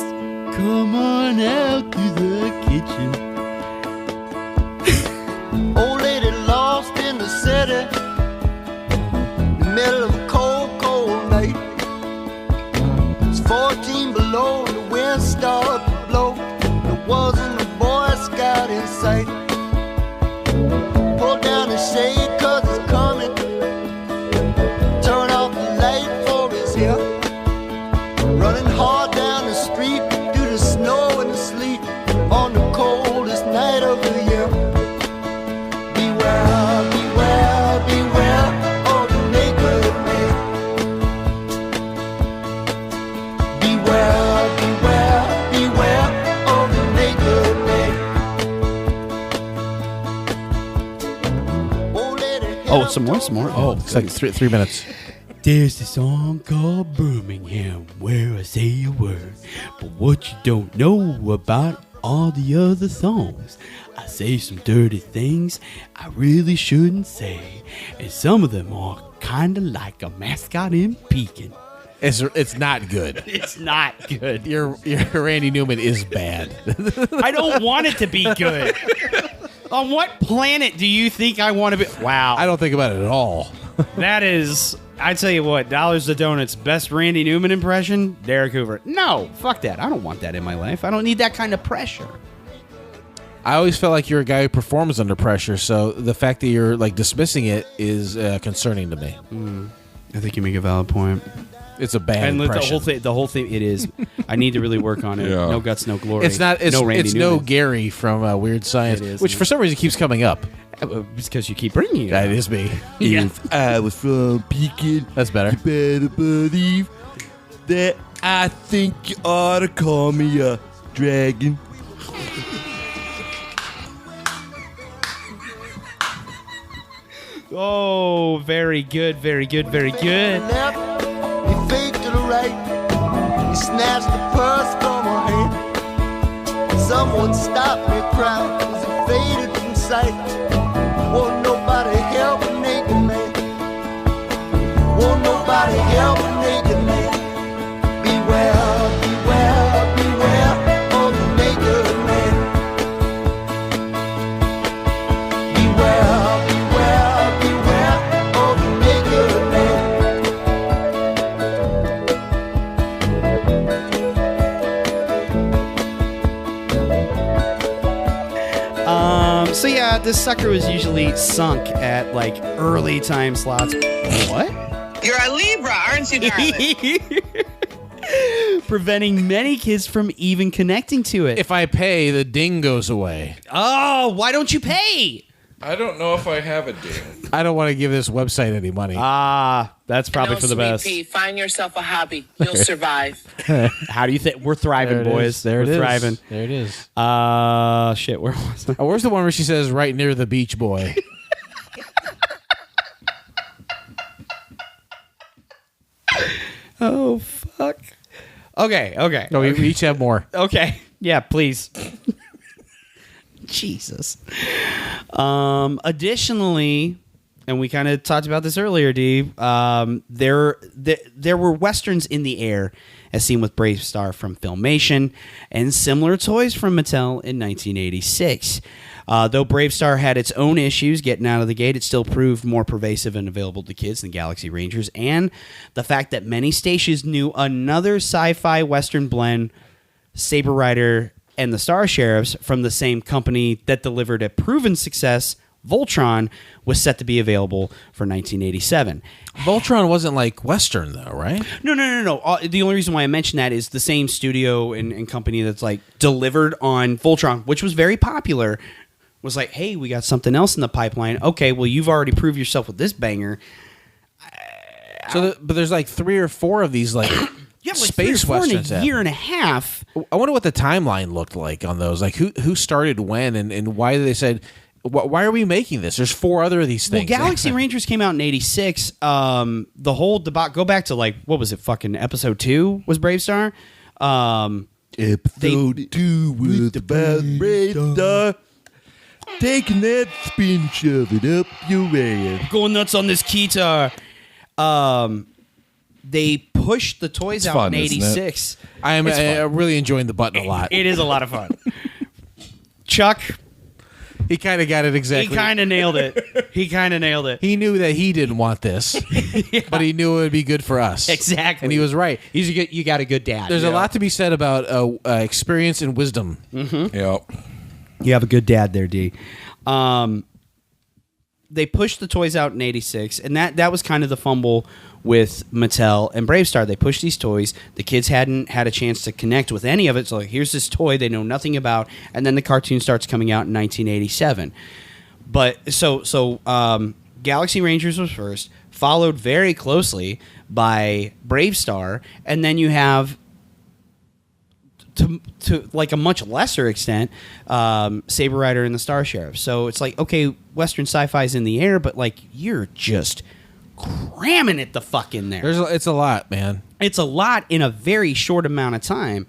Speaker 1: Come on out to the kitchen.
Speaker 3: Old lady lost in the city, middle of a cold, cold night. It's 14 below, the wind started to blow. There wasn't a Boy Scout in sight. Pull down the shade, 'cause it's coming. Turn off the light for his hair. Running hard down the street through the snow and the sleet on the coldest night of the year. Beware, beware, beware of the naked man. Beware, beware, beware of the naked man.
Speaker 1: Oh, some more.
Speaker 11: Oh, it's like 3 minutes.
Speaker 1: There's a song called Birmingham where I say a word, but what you don't know about all the other songs, I say some dirty things I really shouldn't say. And some of them are kind of like a mascot in Pekin.
Speaker 11: It's not good.
Speaker 1: It's not good.
Speaker 11: Your Randy Newman is bad.
Speaker 1: I don't want it to be good. On what planet do you think I want to be? Wow.
Speaker 11: I don't think about it at all.
Speaker 1: That is, I tell you what, Dollars to Donuts, best Randy Newman impression, Derek Hoover. No, fuck that. I don't want that in my life. I don't need that kind of pressure.
Speaker 11: I always felt like you're a guy who performs under pressure, so the fact that you're like dismissing it is concerning to me.
Speaker 1: I think you make a valid point.
Speaker 11: It's a bad
Speaker 1: And
Speaker 11: impression.
Speaker 1: the whole thing, it is. I need to really work on it.
Speaker 10: Yeah.
Speaker 1: No guts, no glory.
Speaker 11: It's not. It's
Speaker 1: no Randy
Speaker 11: it's
Speaker 1: Newman.
Speaker 11: no Gary from Weird Science,
Speaker 1: It is.
Speaker 11: which for some reason keeps coming up.
Speaker 1: It's because you keep bringing it.
Speaker 11: That is me.
Speaker 1: Yeah.
Speaker 3: If I was from Pekin,
Speaker 11: That's better.
Speaker 3: you better believe that I think you ought to call me a dragon.
Speaker 1: Oh, very good, very good, very good.
Speaker 3: Left, he faked to the right. He snatched the purse from her hand. Someone stopped me crying as he faded from sight. Won't nobody help a naked man. Won't nobody help a naked man. Beware, beware, beware of the naked man. Beware, beware, beware of the naked man.
Speaker 1: So yeah, this sucker was usually sunk at like early time slots. What?
Speaker 13: You're a Libra, aren't you, darling?
Speaker 1: Preventing many kids from even connecting to it.
Speaker 11: If I pay, the ding goes away.
Speaker 1: Oh, why don't you pay?
Speaker 10: I don't know if I have a ding.
Speaker 11: I don't want to give this website any money.
Speaker 1: Ah, that's probably
Speaker 13: No,
Speaker 1: for the
Speaker 13: sweet
Speaker 1: best.
Speaker 13: pea, find yourself a hobby. You'll survive.
Speaker 1: How do you think we're thriving,
Speaker 11: There it
Speaker 1: boys?
Speaker 11: is. There
Speaker 1: we're
Speaker 11: it is.
Speaker 1: thriving.
Speaker 11: There it is.
Speaker 1: Shit. Where was I?
Speaker 11: Oh, where's the one where she says right near the beach boy?
Speaker 1: Oh fuck. Okay.
Speaker 11: No, we each have more.
Speaker 1: Okay. Yeah, please. Jesus. Additionally, and we kind of talked about this earlier, D. There were westerns in the air, as seen with Brave Star from Filmation, and similar toys from Mattel in 1986. Though Brave Star had its own issues getting out of the gate, it still proved more pervasive and available to kids than Galaxy Rangers, and the fact that many stations knew another sci-fi western blend, Saber Rider and the Star Sheriffs, from the same company that delivered a proven success, Voltron, was set to be available for 1987.
Speaker 11: Voltron wasn't like Western though, right?
Speaker 1: No. The only reason why I mention that is the same studio and company that's like delivered on Voltron, which was very popular, was like, hey, we got something else in the pipeline. Okay, well, you've already proved yourself with this banger.
Speaker 11: But there's like 3 or 4 of these like space westerns
Speaker 1: in a year and a half.
Speaker 11: I wonder what the timeline looked like on those. Like who started when and why they said, why are we making this? There's 4 other of these things.
Speaker 1: Well, Galaxy Rangers came out in 86. The whole debate, go back to like, what was it, fucking episode 2 was Brave Star?
Speaker 3: Episode 2 was about Brave Star. Taking that spin, shove it up your ass.
Speaker 1: Going nuts on this guitar. They pushed the toys out
Speaker 10: fun,
Speaker 1: in
Speaker 10: isn't it?
Speaker 1: 86.
Speaker 11: I am really enjoying the button a lot.
Speaker 1: It is a lot of fun. Chuck,
Speaker 11: he kind of got it exactly.
Speaker 1: he kind of nailed it.
Speaker 11: He knew that he didn't want this, but he knew it would be good for us.
Speaker 1: Exactly.
Speaker 11: And he was right.
Speaker 1: You got a good dad.
Speaker 11: There's a lot to be said about experience and wisdom.
Speaker 1: Mm-hmm.
Speaker 10: Yep.
Speaker 1: You have a good dad there, D. They pushed the toys out in 86, and that was kind of the fumble with Mattel and Brave Star. They pushed these toys. The kids hadn't had a chance to connect with any of it, so like, here's this toy they know nothing about, and then the cartoon starts coming out in 1987. But so Galaxy Rangers was first, followed very closely by Brave Star, and then you have to like a much lesser extent, Saber Rider and the Star Sheriff. So it's like, okay, Western sci-fi's in the air, but like you're just cramming it the fuck in there.
Speaker 11: It's a lot, man.
Speaker 1: It's a lot in a very short amount of time.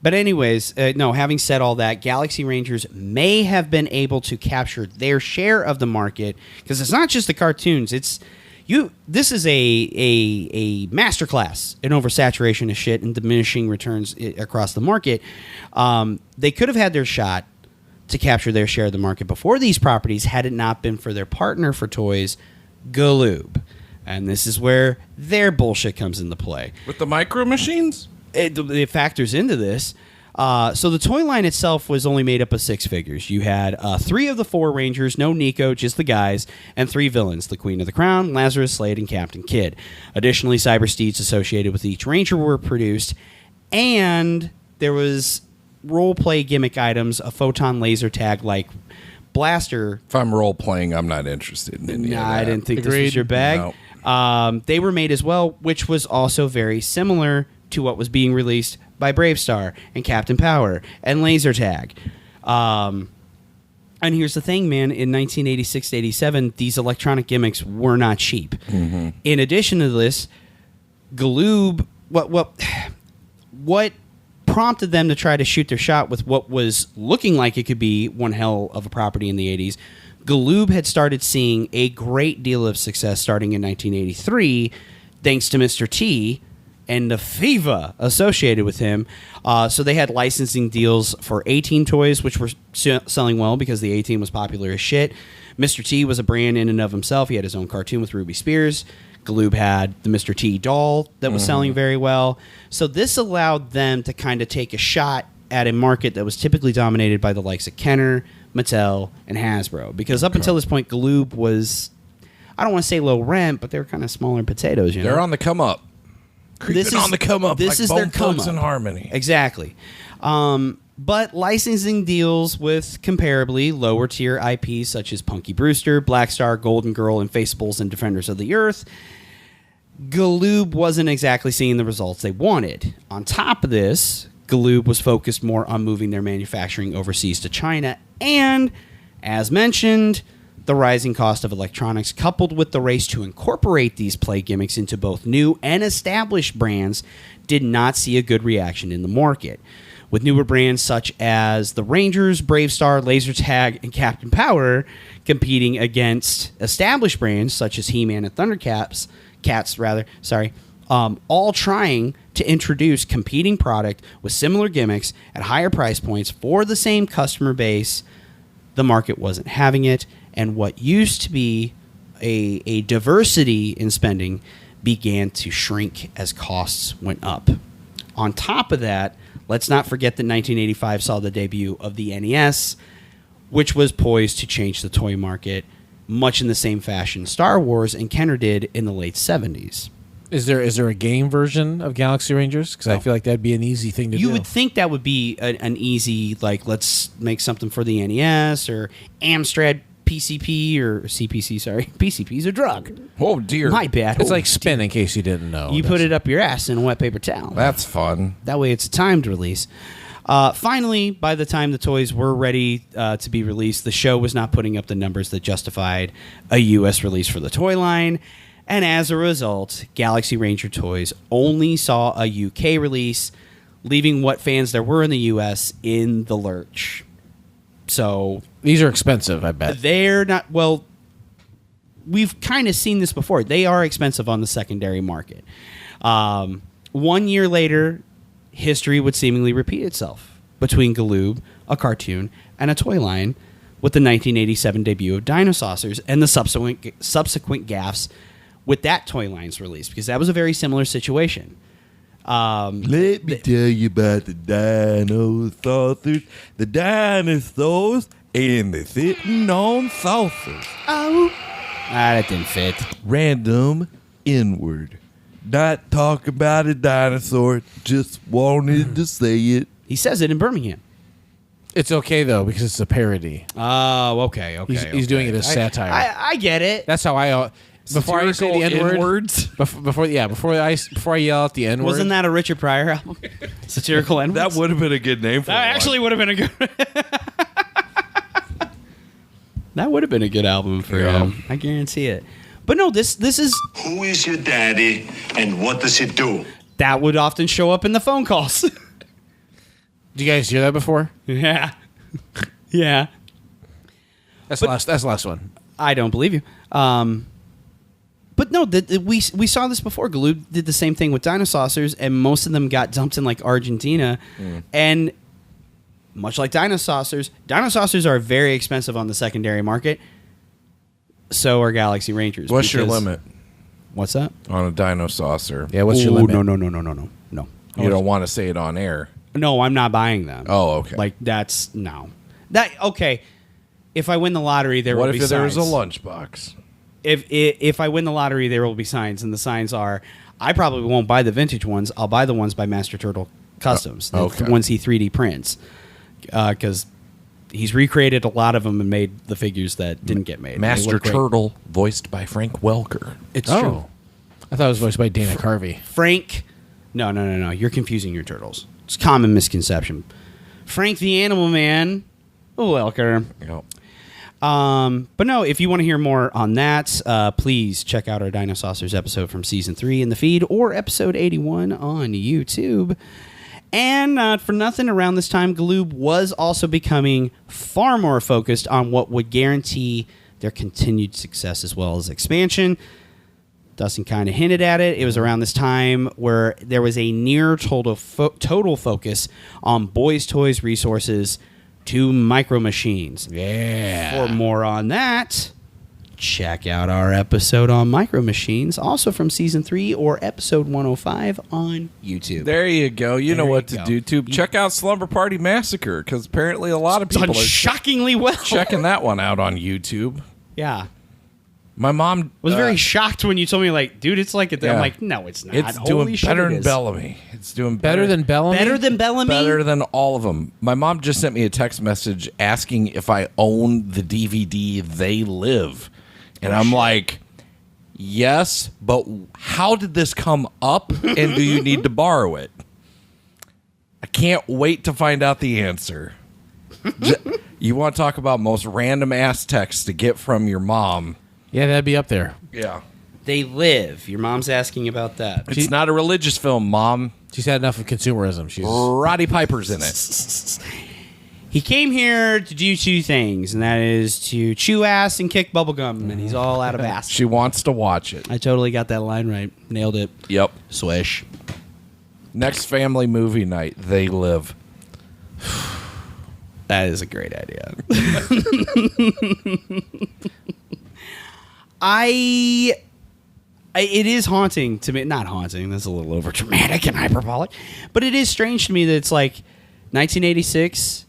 Speaker 1: But anyways, no, having said all that, Galaxy Rangers may have been able to capture their share of the market, because it's not just the cartoons. This is a masterclass in oversaturation of shit and diminishing returns across the market. They could have had their shot to capture their share of the market before these properties had it not been for their partner for toys, Galoob. And this is where their bullshit comes into play.
Speaker 10: With the micro machines?
Speaker 1: It factors into this. So the toy line itself was only made up of 6 figures. You had 3 of the 4 Rangers, no Nico, just the guys, and 3 villains, the Queen of the Crown, Lazarus, Slade, and Captain Kidd. Additionally, Cyber Steeds associated with each Ranger were produced, and there was role-play gimmick items, a photon laser tag like blaster.
Speaker 10: If I'm role-playing, I'm not interested in any of that.
Speaker 1: I didn't think this was your bag.
Speaker 10: No.
Speaker 1: They were made as well, which was also very similar to what was being released by Bravestar and Captain Power and Laser Tag. And here's the thing, man. In 1986 to 87, these electronic gimmicks were not cheap.
Speaker 10: Mm-hmm.
Speaker 1: In addition to this, Galoob, what prompted them to try to shoot their shot with what was looking like it could be one hell of a property in the 80s, Galoob had started seeing a great deal of success starting in 1983, thanks to Mr. T and the fever associated with him. So they had licensing deals for A-Team toys, which were selling well because the A-Team was popular as shit. Mr. T was a brand in and of himself. He had his own cartoon with Ruby Spears. Galoob had the Mr. T doll that was selling very well. So this allowed them to kind of take a shot at a market that was typically dominated by the likes of Kenner, Mattel, and Hasbro. Because up until this point, Galoob was, I don't want to say low rent, but they were kind of smaller potatoes. You know?
Speaker 10: They're on the come up. Creeping on the come up.
Speaker 1: This
Speaker 10: like
Speaker 1: is
Speaker 10: Bone
Speaker 1: their come
Speaker 10: Thugs
Speaker 1: up.
Speaker 10: and Harmony.
Speaker 1: Exactly. But licensing deals with comparably lower tier IPs such as Punky Brewster, Black Star, Golden Girl, and Faceables and Defenders of the Earth, Galoob wasn't exactly seeing the results they wanted. On top of this, Galoob was focused more on moving their manufacturing overseas to China, and, as mentioned, the rising cost of electronics, coupled with the race to incorporate these play gimmicks into both new and established brands, did not see a good reaction in the market. With newer brands such as the Rangers, Bravestar, Laser Tag, and Captain Power competing against established brands such as He-Man and Thundercats, all trying to introduce competing product with similar gimmicks at higher price points for the same customer base, the market wasn't having it, and what used to be a diversity in spending began to shrink as costs went up. On top of that, let's not forget that 1985 saw the debut of the NES, which was poised to change the toy market much in the same fashion Star Wars and Kenner did in the late 70s.
Speaker 11: Is there a game version of Galaxy Rangers? Because I feel like that'd be an easy thing to do.
Speaker 1: You would think that would be an easy, like, let's make something for the NES or Amstrad PCP or CPC, sorry. PCP's a drug.
Speaker 10: Oh, dear.
Speaker 1: My bad.
Speaker 11: It's like spin, in case you didn't know.
Speaker 1: You put it up your ass in a wet paper towel.
Speaker 10: That's fun.
Speaker 1: That way it's a timed release. Finally, by the time the toys were ready to be released, the show was not putting up the numbers that justified a U.S. release for the toy line. And as a result, Galaxy Ranger toys only saw a UK release, leaving what fans there were in the U.S. in the lurch. So
Speaker 11: these are expensive, I bet.
Speaker 1: They're not, well, we've kind of seen this before. They are expensive on the secondary market. 1 year later, history would seemingly repeat itself between Galoob, a cartoon, and a toy line with the 1987 debut of Dino-Saucers and the subsequent gaffes with that toy line's release, because that was a very similar situation.
Speaker 15: Let me tell you about the Dino-Saucers, the dinosaurs, and they're sitting on saucers.
Speaker 1: Oh. That didn't fit.
Speaker 15: Random inward. Not talk about a dinosaur, just wanted to say it.
Speaker 1: He says it in Birmingham.
Speaker 11: It's okay, though, because it's a parody.
Speaker 1: Oh, okay.
Speaker 11: He's doing it as satire.
Speaker 1: I get it.
Speaker 11: That's how I... Before I say the N-word,
Speaker 10: words.
Speaker 11: Before I yell out the N-word.
Speaker 1: Wasn't that a Richard Pryor album? Satirical N-words?
Speaker 15: That would have been a good name for
Speaker 1: That actually would have been a good... That would have been a good album for him. I guarantee it. But no, this is...
Speaker 9: Who is your daddy and what does he do?
Speaker 1: That would often show up in the phone calls.
Speaker 11: Did you guys hear that before?
Speaker 1: Yeah. Yeah.
Speaker 11: That's the last one.
Speaker 1: I don't believe you. But no, we saw this before. Galoob did the same thing with Dinosaurs, and most of them got dumped in like Argentina. And much like Dinosaurs are very expensive on the secondary market. So are Galaxy Rangers.
Speaker 10: What's your limit?
Speaker 1: What's that?
Speaker 10: On a Dinosaur.
Speaker 11: Yeah, what's your limit?
Speaker 1: No.
Speaker 10: You don't want to say it on air.
Speaker 1: No, I'm not buying them.
Speaker 10: Oh, okay.
Speaker 1: Like that's no. Okay. If I win the lottery, there will be signs.
Speaker 10: What if there was a lunchbox?
Speaker 1: If I win the lottery, there will be signs, and the signs are: I probably won't buy the vintage ones. I'll buy the ones by Master Turtle Customs, the ones he 3D prints, because he's recreated a lot of them and made the figures that didn't get made.
Speaker 10: Master Turtle, voiced by Frank Welker.
Speaker 1: It's true.
Speaker 11: I thought it was voiced by Dana Carvey.
Speaker 1: Frank, no. You're confusing your turtles. It's a common misconception. Frank the Animal Man, Welker.
Speaker 10: Yep.
Speaker 1: But no, if you want to hear more on that, please check out our Dinosaurs episode from season 3 in the feed, or episode 81 on YouTube. And not for nothing, around this time, Galoob was also becoming far more focused on what would guarantee their continued success as well as expansion. Dustin kind of hinted at it. It was around this time where there was a near total focus on Boys Toys resources to Micro Machines.
Speaker 11: Yeah.
Speaker 1: For more on that, check out our episode on Micro Machines, also from season 3 or episode 105 on YouTube.
Speaker 10: There you go. You know what to do, too. Check out Slumber Party Massacre, because apparently a lot of people are
Speaker 1: shockingly well
Speaker 10: checking that one out on YouTube.
Speaker 1: Yeah.
Speaker 10: My mom
Speaker 1: was very shocked when you told me, like, dude, it's like I'm like, no, it's not.
Speaker 10: It's
Speaker 1: Holy
Speaker 10: doing
Speaker 1: shit,
Speaker 10: better
Speaker 1: it
Speaker 10: than
Speaker 1: is.
Speaker 10: Bellamy. It's doing
Speaker 11: Better than Bellamy?
Speaker 1: Better than Bellamy?
Speaker 10: Better than all of them. My mom just sent me a text message asking if I own the DVD They Live. And I'm like, yes, but how did this come up, and do you need to borrow it? I can't wait to find out the answer. You want to talk about most random ass text to get from your mom?
Speaker 11: Yeah, that'd be up there.
Speaker 10: Yeah.
Speaker 1: They Live. Your mom's asking about that.
Speaker 10: It's not a religious film, Mom.
Speaker 11: She's had enough of consumerism. She's
Speaker 10: Roddy Piper's in it.
Speaker 1: He came here to do two things, and that is to chew ass and kick bubblegum, and he's all out of ass.
Speaker 10: She wants to watch it.
Speaker 1: I totally got that line right. Nailed it.
Speaker 10: Yep.
Speaker 1: Swish.
Speaker 10: Next family movie night, They Live.
Speaker 1: That is a great idea. It is haunting to me. Not haunting. That's a little over dramatic and hyperbolic. But it is strange to me that it's like 1986.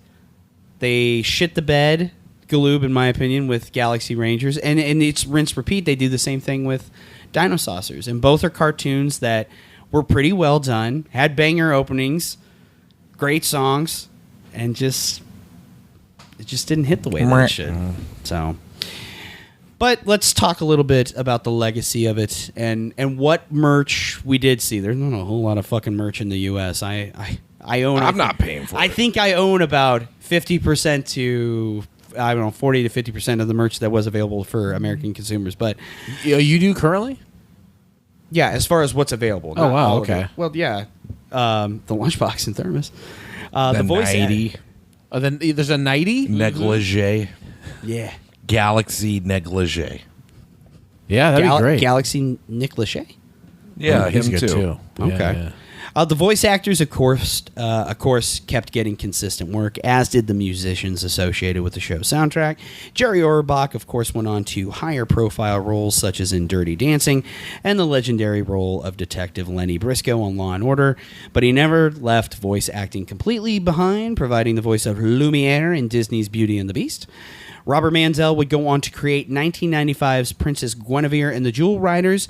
Speaker 1: They shit the bed, Galoob, in my opinion, with Galaxy Rangers. And it's rinse repeat. They do the same thing with Dinosaurs. And both are cartoons that were pretty well done, had banger openings, great songs, and it just didn't hit the way that it should. So, but let's talk a little bit about the legacy of it and what merch we did see. There's not a whole lot of fucking merch in the U.S. I own.
Speaker 10: I'm not paying for it.
Speaker 1: I think I own about 50% to 40 to 50% of the merch that was available for American consumers. But
Speaker 11: you do currently?
Speaker 1: Yeah, as far as what's available.
Speaker 11: Oh, wow, okay.
Speaker 1: Well, yeah. The lunchbox and thermos.
Speaker 10: The
Speaker 1: voice
Speaker 10: nighty.
Speaker 11: Oh, then there's a nighty?
Speaker 10: Negligee.
Speaker 1: Yeah.
Speaker 10: Galaxy Negligee.
Speaker 11: Yeah, that'd be great.
Speaker 1: Galaxy Nick Lachey?
Speaker 10: Yeah,
Speaker 11: he's
Speaker 10: him
Speaker 11: good
Speaker 10: too.
Speaker 1: Okay.
Speaker 11: Yeah.
Speaker 1: The voice actors, of course, kept getting consistent work, as did the musicians associated with the show soundtrack. Jerry Orbach, of course, went on to higher profile roles such as in Dirty Dancing and the legendary role of Detective Lenny Briscoe on Law & Order, but he never left voice acting completely behind, providing the voice of Lumiere in Disney's Beauty and the Beast. Robert Manzell would go on to create 1995's Princess Guinevere and the Jewel Riders,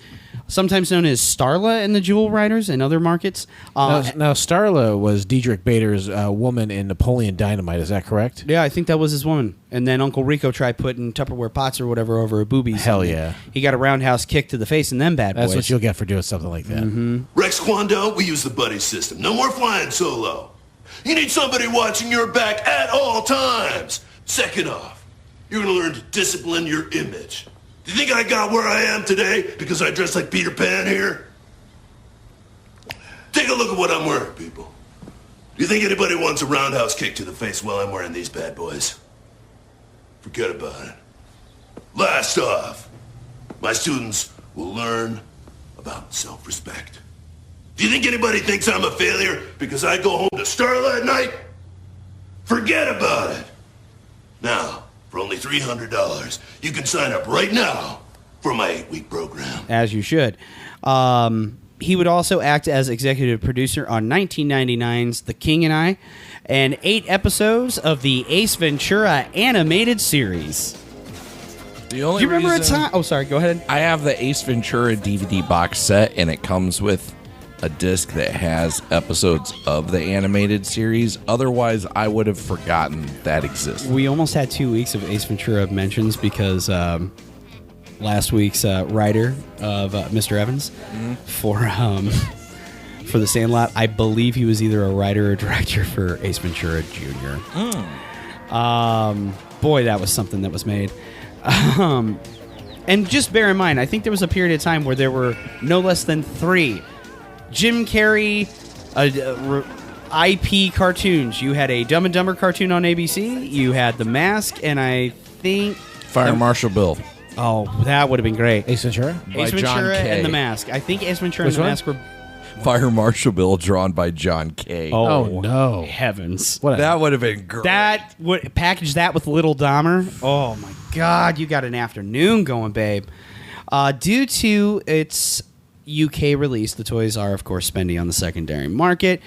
Speaker 1: sometimes known as Starla and the Jewel Riders in other markets.
Speaker 11: Now, Starla was Diedrich Bader's woman in Napoleon Dynamite. Is that correct?
Speaker 1: Yeah, I think that was his woman. And then Uncle Rico tried putting Tupperware pots or whatever over her boobies.
Speaker 11: Hell yeah.
Speaker 1: He got a roundhouse kick to the face and then bad boys.
Speaker 11: That's what you'll get for doing something like that.
Speaker 1: Mm-hmm.
Speaker 9: Rex Kwando, we use the buddy system. No more flying solo. You need somebody watching your back at all times. Second off, you're going to learn to discipline your image. Do you think I got where I am today because I dress like Peter Pan here? Take a look at what I'm wearing, people. You think anybody wants a roundhouse kick to the face while I'm wearing these bad boys? Forget about it. Last off, my students will learn about self-respect. Do you think anybody thinks I'm a failure because I go home to Starlight Night? Forget about it. Now, for only $300, you can sign up right now for my 8-week program.
Speaker 1: As you should. He would also act as executive producer on 1999's The King and I, and 8 episodes of the Ace Ventura animated series.
Speaker 10: The only
Speaker 1: Do you remember a
Speaker 10: reason
Speaker 1: time? Oh, sorry. Go ahead.
Speaker 10: I have the Ace Ventura DVD box set, and it comes with a disc that has episodes of the animated series. Otherwise, I would have forgotten that existed.
Speaker 1: We almost had 2 weeks of Ace Ventura mentions because last week's writer of Mr. Evans for The Sandlot, I believe he was either a writer or director for Ace Ventura Jr. Boy, that was something that was made. And just bear in mind, I think there was a period of time where there were no less than 3 Jim Carrey IP cartoons. You had a Dumb and Dumber cartoon on ABC, you had The Mask, and I think
Speaker 10: Fire Marshal Bill.
Speaker 1: Oh, that would have been great.
Speaker 11: Ace Ventura?
Speaker 1: Ace Ventura and The Mask. I think Ace Ventura and The Mask were...
Speaker 10: Fire Marshal Bill, drawn by John Kay.
Speaker 1: Oh,
Speaker 11: no.
Speaker 1: Heavens.
Speaker 10: That would have been great.
Speaker 1: That would package that with Little Dahmer. Oh, my God. You got an afternoon going, babe. Due to its UK release, the toys are, of course, spendy on the secondary market.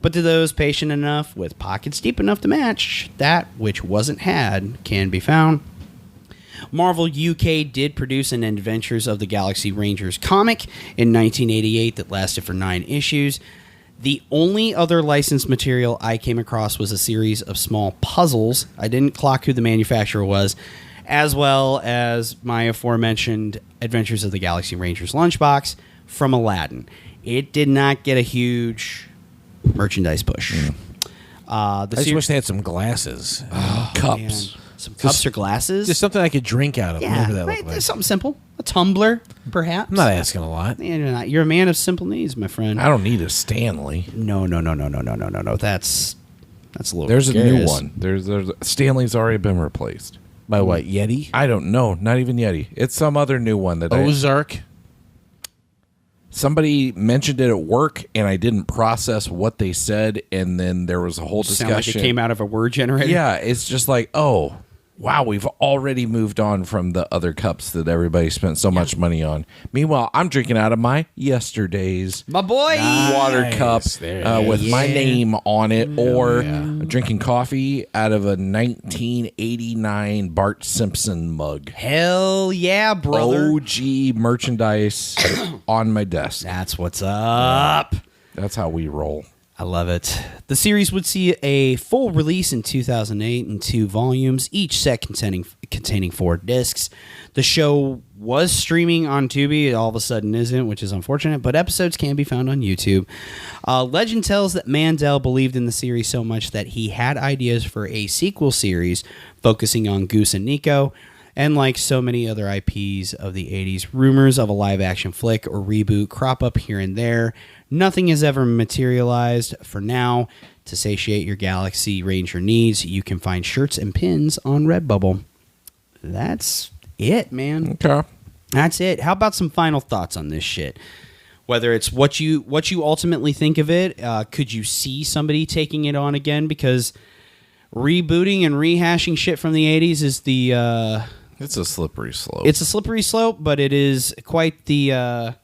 Speaker 1: But to those patient enough with pockets deep enough to match, that which wasn't had can be found. Marvel UK did produce an Adventures of the Galaxy Rangers comic in 1988 that lasted for 9 issues. The only other licensed material I came across was a series of small puzzles. I didn't clock who the manufacturer was, as well as my aforementioned Adventures of the Galaxy Rangers lunchbox from Aladdin. It did not get a huge merchandise push.
Speaker 11: I just wish they had some glasses.
Speaker 10: Cups.
Speaker 1: Man. Some cups or glasses?
Speaker 11: Just something I could drink out of.
Speaker 1: Yeah,
Speaker 11: whatever that
Speaker 1: right,
Speaker 11: looked like.
Speaker 1: something simple. A tumbler, perhaps.
Speaker 11: I'm not asking a lot.
Speaker 1: Yeah, you're not. You're a man of simple needs, my friend.
Speaker 10: I don't need a Stanley.
Speaker 1: No. That's a little.
Speaker 10: There's a new
Speaker 1: curious.
Speaker 10: one. There's Stanley's already been replaced.
Speaker 11: By what, Yeti?
Speaker 10: I don't know. Not even Yeti. It's some other new one that
Speaker 11: Ozark?
Speaker 10: Somebody mentioned it at work, and I didn't process what they said, and then there was a whole
Speaker 1: Sound
Speaker 10: discussion.
Speaker 1: like it came out of a word generator.
Speaker 10: Yeah, it's just like, oh, wow, we've already moved on from the other cups that everybody spent so much money on. Meanwhile, I'm drinking out of my Yesterdaze
Speaker 1: my boy
Speaker 10: water cup with my name on it, or
Speaker 1: yeah.
Speaker 10: drinking coffee out of a 1989 Bart Simpson mug.
Speaker 1: Hell yeah, brother.
Speaker 10: OG merchandise on my desk.
Speaker 1: That's what's up.
Speaker 10: That's how we roll.
Speaker 1: I love it. The series would see a full release in 2008 in 2 volumes, each set containing 4 discs. The show was streaming on Tubi. It all of a sudden isn't, which is unfortunate, but episodes can be found on YouTube. Legend tells that Mandel believed in the series so much that he had ideas for a sequel series focusing on Goose and Nico. And like so many other IPs of the 80s, rumors of a live-action flick or reboot crop up here and there. Nothing has ever materialized. For now, to satiate your Galaxy Ranger needs, you can find shirts and pins on Redbubble. That's it, man.
Speaker 10: Okay.
Speaker 1: That's it. How about some final thoughts on this shit? Whether it's what you ultimately think of it, could you see somebody taking it on again? Because rebooting and rehashing shit from the 80s is the...
Speaker 10: it's a slippery slope.
Speaker 1: It's a slippery slope, but it is quite the...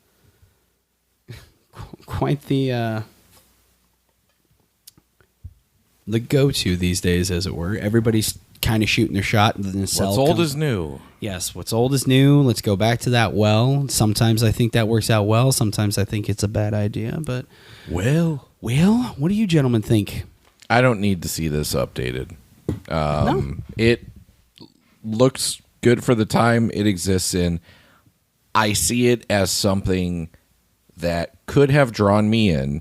Speaker 1: the go-to these days, as it were. Everybody's kind of shooting their shot.
Speaker 10: What's old is new.
Speaker 1: Yes, what's old is new. Let's go back to that well. Sometimes I think that works out well. Sometimes I think it's a bad idea. But
Speaker 10: Well,
Speaker 1: what do you gentlemen think?
Speaker 10: I don't need to see this updated.
Speaker 1: No.
Speaker 10: It looks good for the time it exists in. I see it as something that could have drawn me in,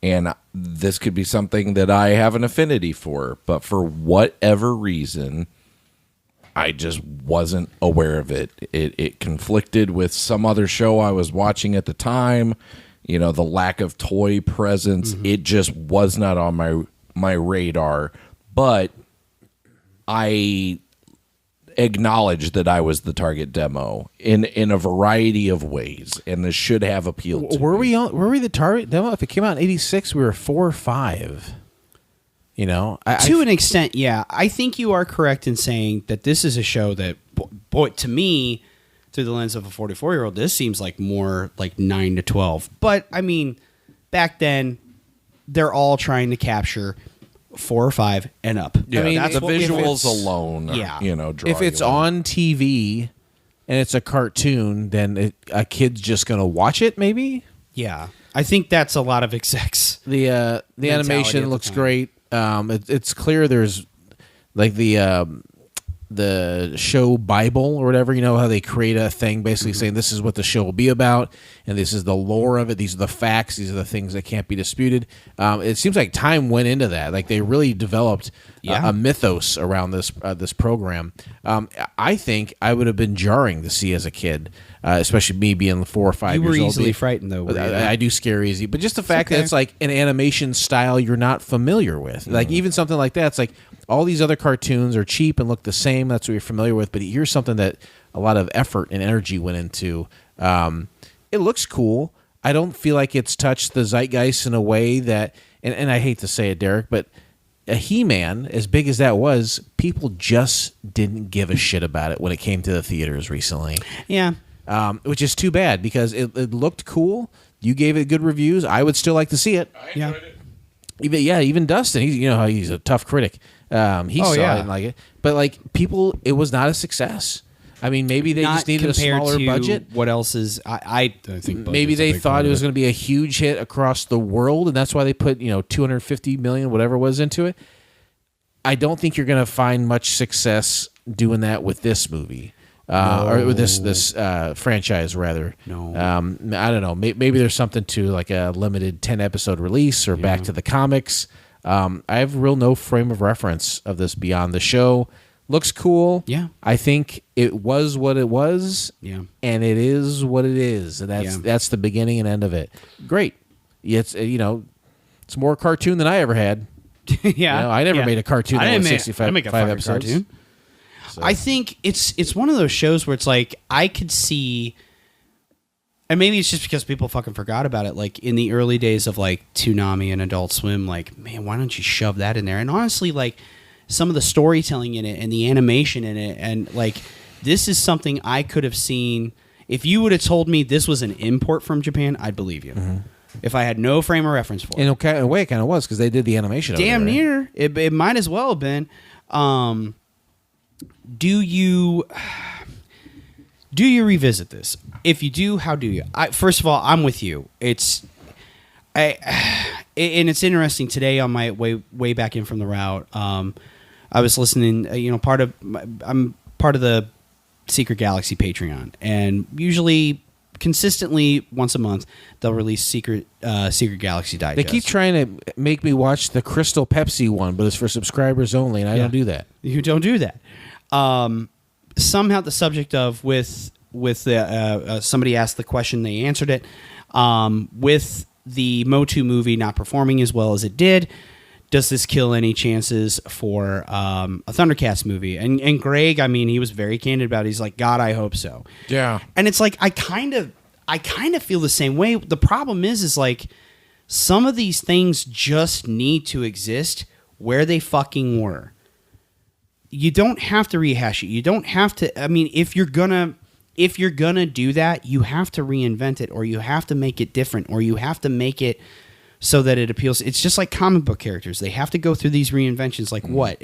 Speaker 10: and this could be something that I have an affinity for, but for whatever reason, I just wasn't aware of it. It conflicted with some other show I was watching at the time. You know, the lack of toy presence. It just was not on my my radar, but I acknowledge that I was the target demo in a variety of ways, and this should have appealed to me.
Speaker 11: Were we the target demo? If it came out in '86, we were 4 or 5. You know,
Speaker 1: to an extent, yeah. I think you are correct in saying that this is a show that, boy, to me, through the lens of a 44-year-old, this seems like more like 9 to 12. But I mean, back then, they're all trying to capture 4 or 5 and up.
Speaker 10: Yeah,
Speaker 11: I mean,
Speaker 10: the visuals alone,
Speaker 1: yeah.
Speaker 10: draw
Speaker 11: if it's
Speaker 10: you in.
Speaker 11: on TV and it's a cartoon, then a kid's just going to watch it, maybe?
Speaker 1: Yeah. I think that's a lot of execs.
Speaker 11: The
Speaker 1: mentality
Speaker 11: animation
Speaker 1: at the
Speaker 11: looks
Speaker 1: time.
Speaker 11: great. It's clear there's like the show Bible or whatever, you know, how they create a thing basically saying this is what the show will be about and this is the lore of it. These are the facts. These are the things that can't be disputed. It seems like time went into that. Like they really developed a mythos around this program. I think I would have been jarring to see as a kid, especially me being 4 or 5
Speaker 1: You
Speaker 11: years
Speaker 1: were
Speaker 11: old.
Speaker 1: easily frightened, though. were you?
Speaker 11: I do scare easy, but just the fact that it's like an animation style you're not familiar with. Like even something like that, it's like all these other cartoons are cheap and look the same. That's what you're familiar with. But here's something that a lot of effort and energy went into. It looks cool. I don't feel like it's touched the zeitgeist in a way that, and I hate to say it, Derek, but a He-Man, as big as that was, people just didn't give a shit about it when it came to the theaters recently.
Speaker 1: Yeah.
Speaker 11: Which is too bad because it looked cool. You gave it good reviews. I would still like to see it.
Speaker 1: Yeah.
Speaker 11: Even Dustin, he's a tough critic. He saw it and didn't like it. But like people, it was not a success. I mean, maybe they
Speaker 1: Not
Speaker 11: just needed a
Speaker 1: compared
Speaker 11: smaller
Speaker 1: to
Speaker 11: budget.
Speaker 1: What else is? I think
Speaker 11: Maybe
Speaker 1: budget's a
Speaker 11: they
Speaker 1: big
Speaker 11: thought
Speaker 1: part
Speaker 11: it
Speaker 1: of
Speaker 11: was going to be a huge hit across the world, and that's why they put 250 million, whatever it was, into it. I don't think you're going to find much success doing that with this movie. Or with this franchise, rather.
Speaker 1: No.
Speaker 11: I don't know. Maybe there's something to like a limited 10-episode release or back to the comics. I have real no frame of reference of this beyond the show. Looks cool.
Speaker 1: Yeah.
Speaker 11: I think it was what it was.
Speaker 1: Yeah.
Speaker 11: And it is what it is. And that's the beginning and end of it. Great. It's it's more cartoon than I ever had.
Speaker 1: Yeah.
Speaker 11: I never made a cartoon that was 65
Speaker 1: I make a fucking
Speaker 11: episodes.
Speaker 1: cartoon.
Speaker 11: So.
Speaker 1: I think it's one of those shows where it's like I could see, and maybe it's just because people fucking forgot about it. Like in the early days of like Toonami and Adult Swim, like man, why don't you shove that in there? And honestly, like some of the storytelling in it and the animation in it, and like this is something I could have seen. If you would have told me this was an import from Japan, I'd believe you. Mm-hmm. If I had no frame of reference for it.
Speaker 11: In a way, it kind of was because they did the animation.
Speaker 1: Damn
Speaker 11: over there,
Speaker 1: near. It might as well have been. Do you revisit this? If you do, how do you? First of all, I'm with you. And it's interesting today on my way back in from the route. I was listening. I'm part of the Secret Galaxy Patreon, and usually, consistently once a month, they'll release Secret Galaxy Digest.
Speaker 11: They keep trying to make me watch the Crystal Pepsi one, but it's for subscribers only, and I don't do that.
Speaker 1: You don't do that. Somehow the subject of with the somebody asked the question, they answered it. With the MOTU movie not performing as well as it did, does this kill any chances for a Thundercats movie? And Greg, I mean, he was very candid about it. He's like, God, I hope so.
Speaker 10: Yeah.
Speaker 1: And it's like I kind of feel the same way. The problem is like some of these things just need to exist where they fucking were. You don't have to rehash it. You don't have to. I mean, if you're gonna do that, you have to reinvent it, or you have to make it different, or you have to make it so that it appeals. It's just like comic book characters. They have to go through these reinventions. Like what?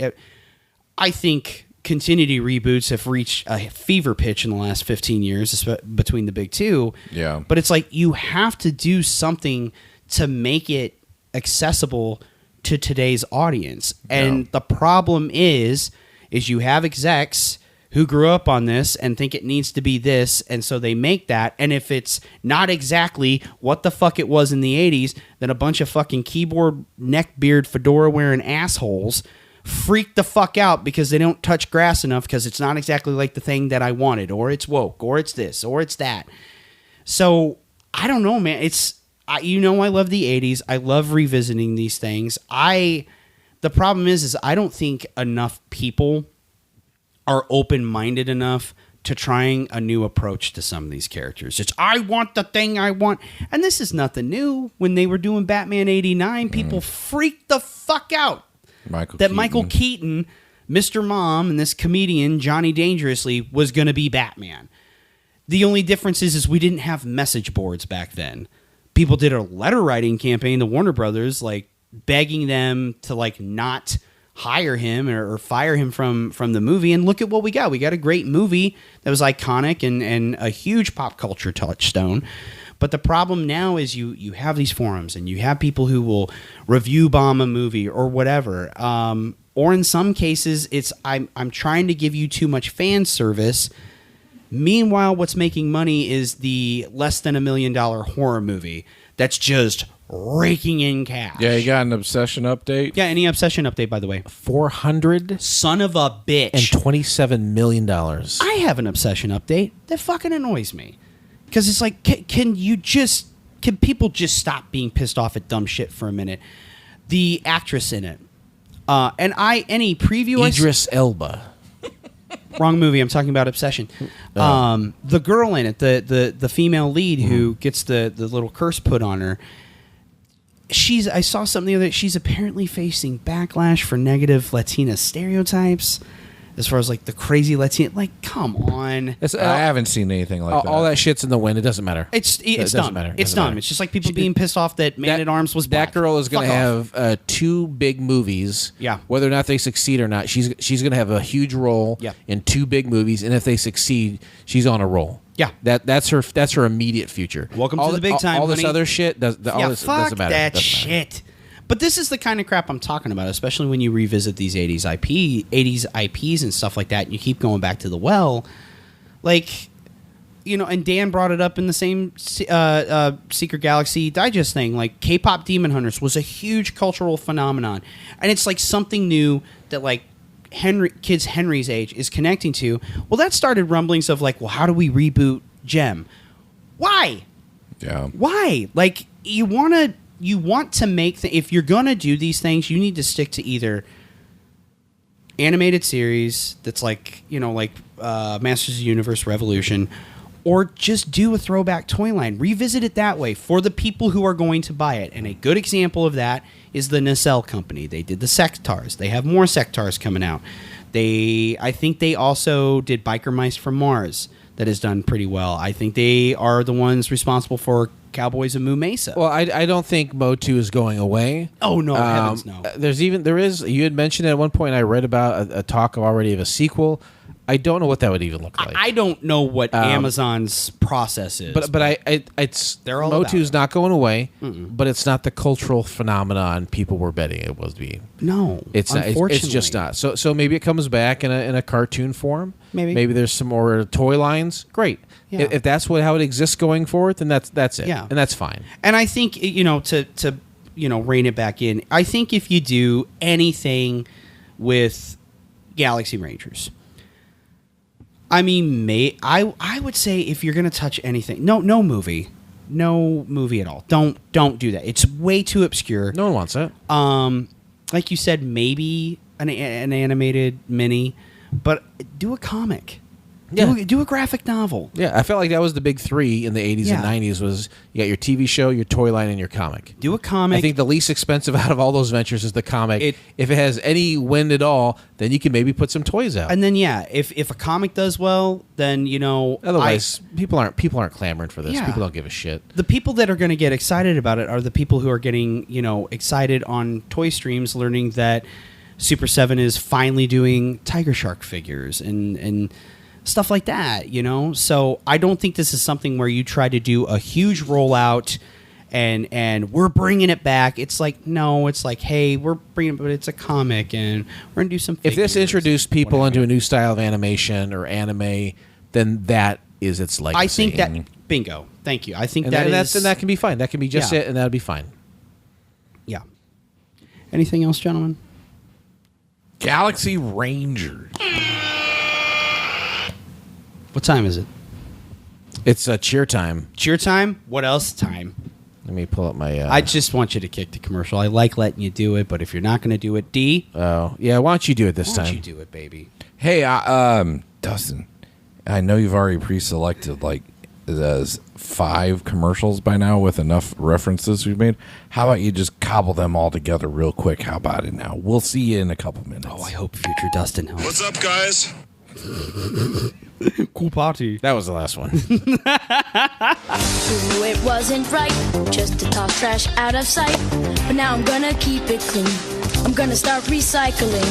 Speaker 1: I think continuity reboots have reached a fever pitch in the last 15 years between the big two.
Speaker 10: Yeah.
Speaker 1: But it's like you have to do something to make it accessible to today's audience. And the problem is you have execs who grew up on this and think it needs to be this, and so they make that. And if it's not exactly what the fuck it was in the 80s, then a bunch of fucking keyboard, neckbeard, fedora-wearing assholes freak the fuck out because they don't touch grass enough because it's not exactly like the thing that I wanted, or it's woke, or it's this, or it's that. So, I don't know, man. I love the 80s. I love revisiting these things. The problem is I don't think enough people are open-minded enough to trying a new approach to some of these characters. It's, I want the thing I want. And this is nothing new. When they were doing Batman 89, people freaked the fuck out Michael Keaton, Mr. Mom, and this comedian, Johnny Dangerously, was going to be Batman. The only difference is we didn't have message boards back then. People did a letter writing campaign to Warner Brothers, like begging them to like not hire him or fire him from the movie, and look at what we got. We got a great movie that was iconic and a huge pop culture touchstone. But the problem now is you have these forums and you have people who will review bomb a movie or whatever. Or in some cases, it's I'm trying to give you too much fan service. Meanwhile, what's making money is the less than $1 million horror movie that's just raking in cash.
Speaker 10: Yeah, you got an Obsession update?
Speaker 1: Yeah, any Obsession update, by the way.
Speaker 11: 400
Speaker 1: son of a bitch.
Speaker 11: And $27 million.
Speaker 1: I have an Obsession update that fucking annoys me. Because it's like, can people just stop being pissed off at dumb shit for a minute? The actress in it. Any preview...
Speaker 11: Idris Elba.
Speaker 1: Wrong movie. I'm talking about Obsession. The girl in it, the female lead who gets the little curse put on her. I saw something the other day. She's apparently facing backlash for negative Latina stereotypes, as far as like the crazy Latina. Like, come on.
Speaker 10: I haven't seen anything like that.
Speaker 11: All that shit's in the wind. It doesn't matter.
Speaker 1: It's
Speaker 11: doesn't matter.
Speaker 1: It's dumb. It's just like people being pissed off that Man at Arms was black.
Speaker 11: That girl is going to have 2 big movies.
Speaker 1: Yeah.
Speaker 11: Whether or not they succeed or not, she's going to have a huge role in 2 big movies, and if they succeed, she's on a roll.
Speaker 1: Yeah.
Speaker 11: That's her immediate future.
Speaker 1: Welcome to the big time.
Speaker 11: All this
Speaker 1: honey.
Speaker 11: other shit doesn't matter.
Speaker 1: Fuck that shit. But this is the kind of crap I'm talking about, especially when you revisit these 80s IPs and stuff like that, and you keep going back to the well. Like, and Dan brought it up in the same Secret Galaxy Digest thing. Like, K-pop Demon Hunters was a huge cultural phenomenon. And it's like something new that, like, kids Henry's age is connecting to. Well, that started rumblings of, like, well, how do we reboot Gem? Why?
Speaker 10: Yeah.
Speaker 1: Why? Like, you want to make if you're gonna do these things, you need to stick to either animated series that's like Masters of the Universe Revolution, or just do a throwback toy line. Revisit it that way for the people who are going to buy it. And a good example of that is the Nacelle Company. They did the Sectars. They have more Sectars coming out. I think they also did Biker Mice from Mars. That has done pretty well. I think they are the ones responsible for Cowboys of Moo Mesa.
Speaker 11: Well, I don't think MOTU is going away.
Speaker 1: Oh no, heavens no.
Speaker 11: There is. You had mentioned at one point. I read about a talk already of a sequel. I don't know what that would even look like.
Speaker 1: I don't know what Amazon's process is.
Speaker 11: But
Speaker 1: they're all
Speaker 11: MOTU's not going away. But it's not the cultural phenomenon people were betting it was being.
Speaker 1: No,
Speaker 11: it's not. It's just not. So maybe it comes back in a cartoon form. Maybe there's some more toy lines. Great. Yeah. If that's how it exists going forward, then that's it.
Speaker 1: Yeah.
Speaker 11: And that's fine.
Speaker 1: And I think to rein it back in. I think if you do anything with Galaxy Rangers, I mean, I would say if you're going to touch anything, no movie at all. Don't do that. It's way too obscure.
Speaker 11: No one wants it.
Speaker 1: Like you said, maybe an animated mini, but do a comic.
Speaker 11: Yeah.
Speaker 1: Do a graphic novel.
Speaker 11: Yeah, I felt like that was the big 3 in the 80s and 90s was you got your TV show, your toy line, and your comic.
Speaker 1: Do a comic.
Speaker 11: I think the least expensive out of all those ventures is the comic. If it has any wind at all, then you can maybe put some toys out.
Speaker 1: And then if a comic does well, then
Speaker 11: otherwise people aren't clamoring for this. Yeah. People don't give a shit.
Speaker 1: The people that are going to get excited about it are the people who are getting excited on toy streams, learning that Super 7 is finally doing Tiger Shark figures and stuff like that, So I don't think this is something where you try to do a huge rollout and we're bringing it back. It's like, no, it's like, hey, we're bringing it, but it's a comic and we're going to do some figures.
Speaker 11: If this introduced people into a new style of animation or anime, then that is its legacy.
Speaker 1: I think that, bingo. Thank you. I think
Speaker 11: and that can be fine. That can be just it, and that'll be fine.
Speaker 1: Yeah. Anything else, gentlemen?
Speaker 10: Galaxy Rangers.
Speaker 1: What time is it?
Speaker 11: It's cheer time.
Speaker 1: Cheer time? What else time?
Speaker 11: Let me pull up my...
Speaker 1: I just want you to kick the commercial. I like letting you do it, but if you're not going to do it, D...
Speaker 11: Oh, yeah, why don't you do it this time?
Speaker 1: Why don't you do it, baby?
Speaker 10: Hey, Dustin, I know you've already pre-selected, like, there's 5 commercials by now with enough references we've made. How about you just cobble them all together real quick? How about it now? We'll see you in a couple minutes.
Speaker 1: Oh, I hope future Dustin helps.
Speaker 9: What's up, guys?
Speaker 1: Cool party.
Speaker 11: That was the last one.
Speaker 6: It wasn't right just to toss trash out of sight, but now I'm gonna keep it clean. I'm gonna start recycling.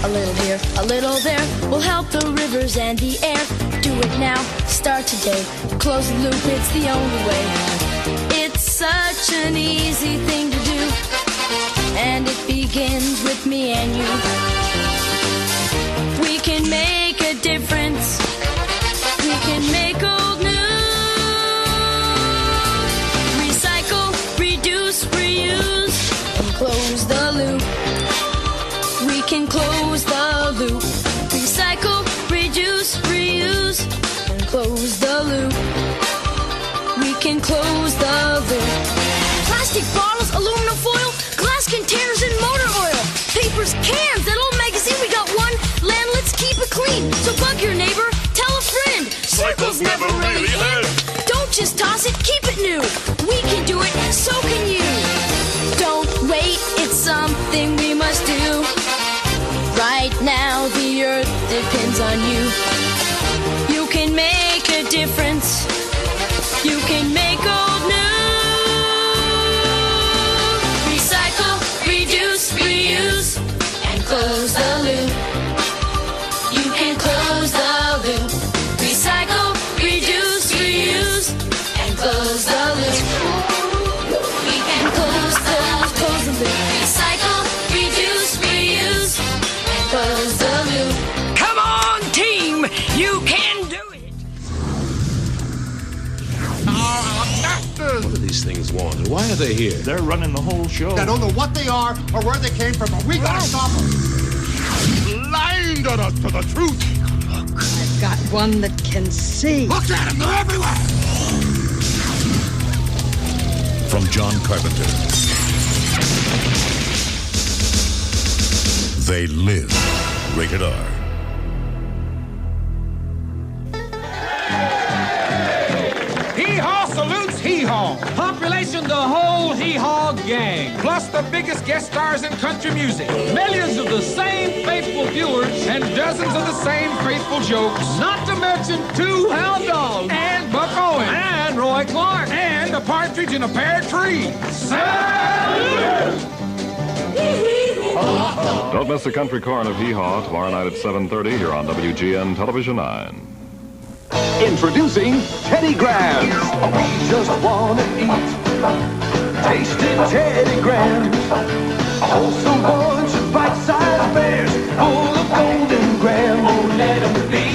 Speaker 6: A little here, a little there will help the rivers and the air. Do it now, start today. Close the loop, it's the only way. It's such an easy thing to do, and it begins with me and you. We can make a difference. We can make old new. Recycle, reduce, reuse, and close the loop. We can close the loop. Recycle, reduce, reuse, and close the loop. We can close the loop. Plastic bottles, aluminum foil, glass containers, and motor oil. Papers, cans, that old magazine, we got one. Land, let's keep it clean. So bug your neighbor, tell a friend. Circles never really end. Don't just toss it, keep it new. We can do it, so can you. Don't wait, it's something we must do. Right now, the earth depends on you. You can make a difference. You can make old new. Recycle, reduce, reuse, and close the loop. You can close the loop. Recycle, reduce, reuse, and close the loop. We can close the loop. Recycle, reduce, reuse, and close the loop.
Speaker 5: Come on, team! You can do it!
Speaker 9: What do these things want, and why are they here?
Speaker 5: They're running the whole show.
Speaker 16: I don't know what they are or where they came from, but we gotta stop them.
Speaker 5: Blinded us to the truth.
Speaker 2: I've got one that can see.
Speaker 16: Look at them, they're everywhere.
Speaker 9: From John Carpenter. They live. Rated R.
Speaker 5: Hee-haw salutes hee-haw. Population the whole hee-haw gang. Plus the biggest guest stars in country music. Millions of the same faithful viewers and dozens of the same faithful jokes. Not to mention 2 hound dogs. And Buck Owens. And Roy Clark. And a partridge in a pear tree. Salute!
Speaker 17: Don't miss the country corn of Hee Haw tomorrow night at 7:30 here on WGN Television 9.
Speaker 18: Introducing Teddy Grahams. We just want to eat tasty Teddy Grahams. A wholesome bunch of bite-sized bears full of golden graham. Oh, let them be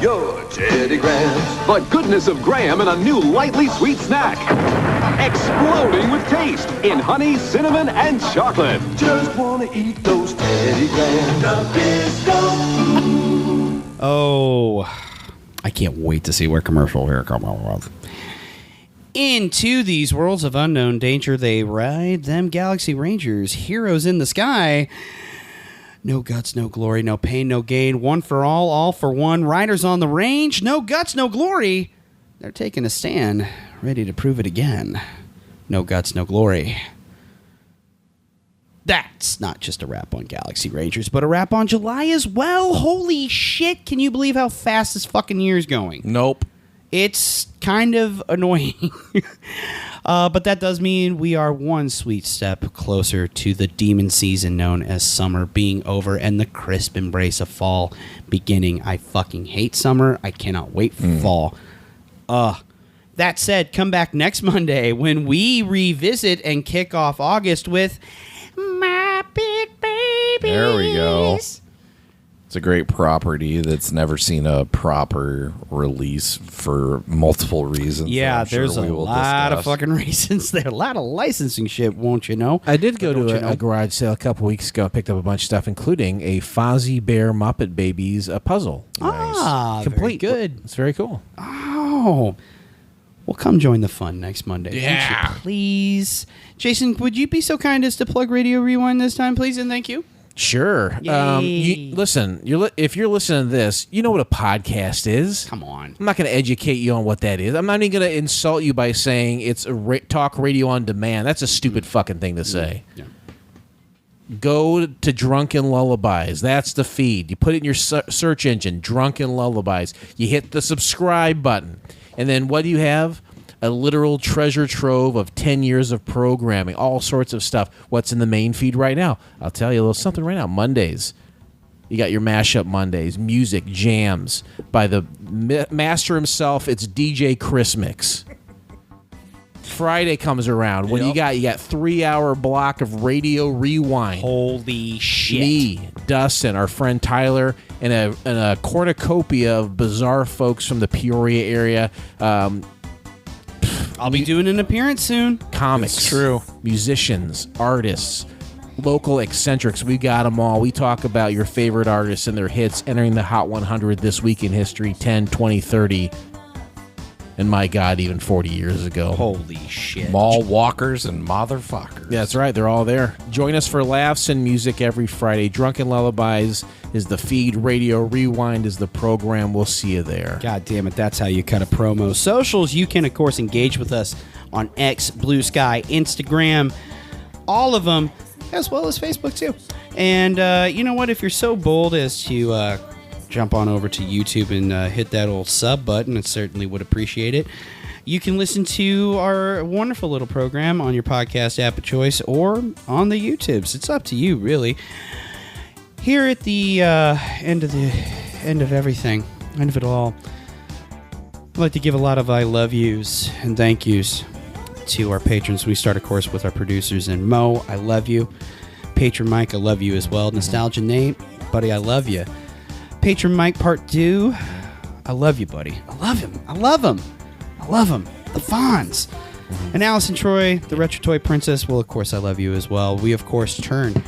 Speaker 18: your Teddy Grahams.
Speaker 19: The goodness of graham in a new lightly sweet snack. Exploding with taste in honey, cinnamon, and chocolate.
Speaker 18: Just want to eat those Teddy Grahams.
Speaker 1: Oh, I can't wait to see where commercial here come out. Into these worlds of unknown danger, they ride them Galaxy Rangers, heroes in the sky. No guts, no glory, no pain, no gain. One for all for one. Riders on the range, no guts, no glory. They're taking a stand, ready to prove it again. No guts, no glory. That's not just a rap on Galaxy Rangers, but a rap on July as well. Holy shit, can you believe how fast this fucking year is going?
Speaker 10: Nope.
Speaker 1: It's kind of annoying. But that does mean we are one sweet step closer to the demon season known as summer being over and the crisp embrace of fall beginning. I fucking hate summer. I cannot wait for fall. That said, come back next Monday when we revisit and kick off August with My Big Babies.
Speaker 10: There we go. It's a great property that's never seen a proper release for multiple reasons.
Speaker 1: Yeah, there's a
Speaker 10: we will
Speaker 1: lot of
Speaker 10: discuss.
Speaker 1: fucking reasons there. A lot of licensing shit, won't you know?
Speaker 11: I did go
Speaker 1: Don't you
Speaker 11: to
Speaker 1: know?
Speaker 11: a garage sale a couple weeks ago and picked up a bunch of stuff, including a Fozzie Bear Muppet Babies puzzle.
Speaker 1: Ah,
Speaker 11: Complete.
Speaker 1: very good.
Speaker 11: It's very cool.
Speaker 1: Oh. Well, come join the fun next Monday.
Speaker 11: Yeah.
Speaker 1: Won't you please. Jason, would you be so kind as to plug Radio Rewind this time, please? And thank you.
Speaker 11: Sure. Listen, if you're listening to this, you know what a podcast is.
Speaker 1: Come on.
Speaker 11: I'm not going to educate you on what that is. I'm not even going to insult you by saying it's a talk radio on demand. That's a stupid fucking thing to say.
Speaker 1: Yeah.
Speaker 11: Go to Drunken Lullabies. That's the feed. You put it in your search engine, Drunken Lullabies. You hit the subscribe button. And then what do you have? A literal treasure trove of 10 years of programming, all sorts of stuff. What's in the main feed right now? I'll tell you a little something right now. Mondays. You got your mashup Mondays, music, jams by the master himself. It's DJ Chris Mix. Friday comes around when you got 3-hour block of Radio Rewind.
Speaker 1: Holy shit.
Speaker 11: Me, Dustin, our friend Tyler, and a cornucopia of bizarre folks from the Peoria area.
Speaker 1: I'll be doing an appearance soon.
Speaker 11: Comics.
Speaker 1: It's true.
Speaker 11: Musicians, artists, local eccentrics. We got them all. We talk about your favorite artists and their hits entering the Hot 100 this week in history, 10, 20, 30. And my God, even 40 years ago.
Speaker 1: Holy shit.
Speaker 10: Mall walkers and motherfuckers.
Speaker 11: Yeah, that's right. They're all there. Join us for laughs and music every Friday. Drunken Lullabies is the feed. Radio Rewind is the program. We'll see you there.
Speaker 1: God damn it. That's how you cut a promo. Socials, you can, of course, engage with us on X, Blue Sky, Instagram, all of them, as well as Facebook, too. And you know what? If you're so bold as to jump on over to YouTube and hit that old sub button, I certainly would appreciate it. You can listen to our wonderful little program on your podcast app of choice or on the YouTubes. It's up to you, really. Here at the end of everything, end of it all, I'd like to give a lot of I love yous and thank yous to our patrons. We start, of course, with our producers. And Mo, I love you. Patron Mike, I love you as well. Nostalgia Nate, buddy, I love you. Patron Mike Part 2, I love you, buddy. I love him. I love him. I love him. The Fonz. And Allison Troy, the Retro Toy Princess, well, of course, I love you as well. We, of course, turn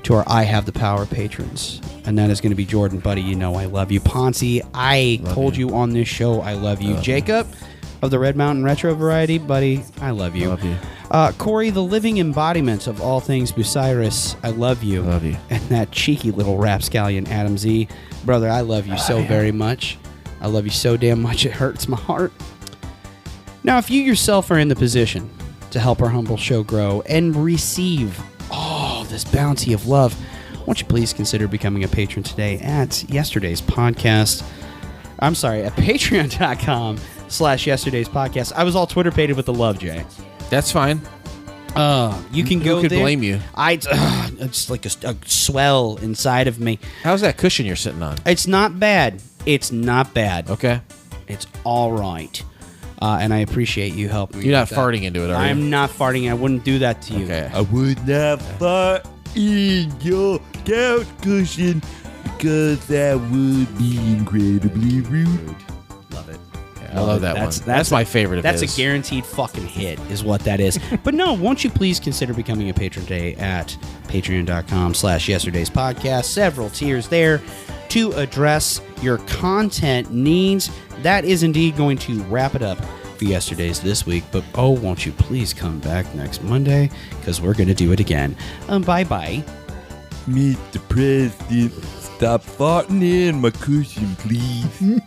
Speaker 1: to our I Have the Power patrons. And that is going to be Jordan, buddy, you know I love you. Ponzi, I told you on this show I love you. Jacob of the Red Mountain Retro Variety, buddy, I love you.
Speaker 11: Love you.
Speaker 1: Corey, the living embodiment of all things Bucyrus, I love you.
Speaker 11: Love you.
Speaker 1: And that cheeky little rapscallion, Adam Z. Brother, I love you so very much. I love you so damn much it hurts my heart. Now, if you yourself are in the position to help our humble show grow and receive all this bounty of love, won't you please consider becoming a patron today at Yesterday's Podcast. I'm sorry, at patreon.com/Yesterday's Podcast. I was all Twitter-pated with the love, Jay.
Speaker 11: That's fine.
Speaker 1: You can go
Speaker 11: Who could
Speaker 1: there.
Speaker 11: blame you?
Speaker 1: It's like a swell inside of me.
Speaker 11: How's that cushion you're sitting on?
Speaker 1: It's not bad. It's not bad.
Speaker 11: Okay.
Speaker 1: It's all right. And I appreciate you helping me.
Speaker 11: You're not
Speaker 1: with that.
Speaker 11: farting into it, are you?
Speaker 1: I'm not farting. I wouldn't do that to you.
Speaker 11: Okay.
Speaker 15: I would not fart in your couch cushion because that would be incredibly rude.
Speaker 1: Love it.
Speaker 11: I love that one. That's my favorite of
Speaker 1: That's
Speaker 11: his.
Speaker 1: a guaranteed fucking hit is what that is. But no, won't you please consider becoming a patron today at patreon.com/Yesterday's Podcast. Several tiers there to address your content needs. That is indeed going to wrap it up for Yesterday's this week. But oh, won't you please come back next Monday because we're going to do it again. Bye-bye.
Speaker 15: Mr. President, stop farting in my cushion, please.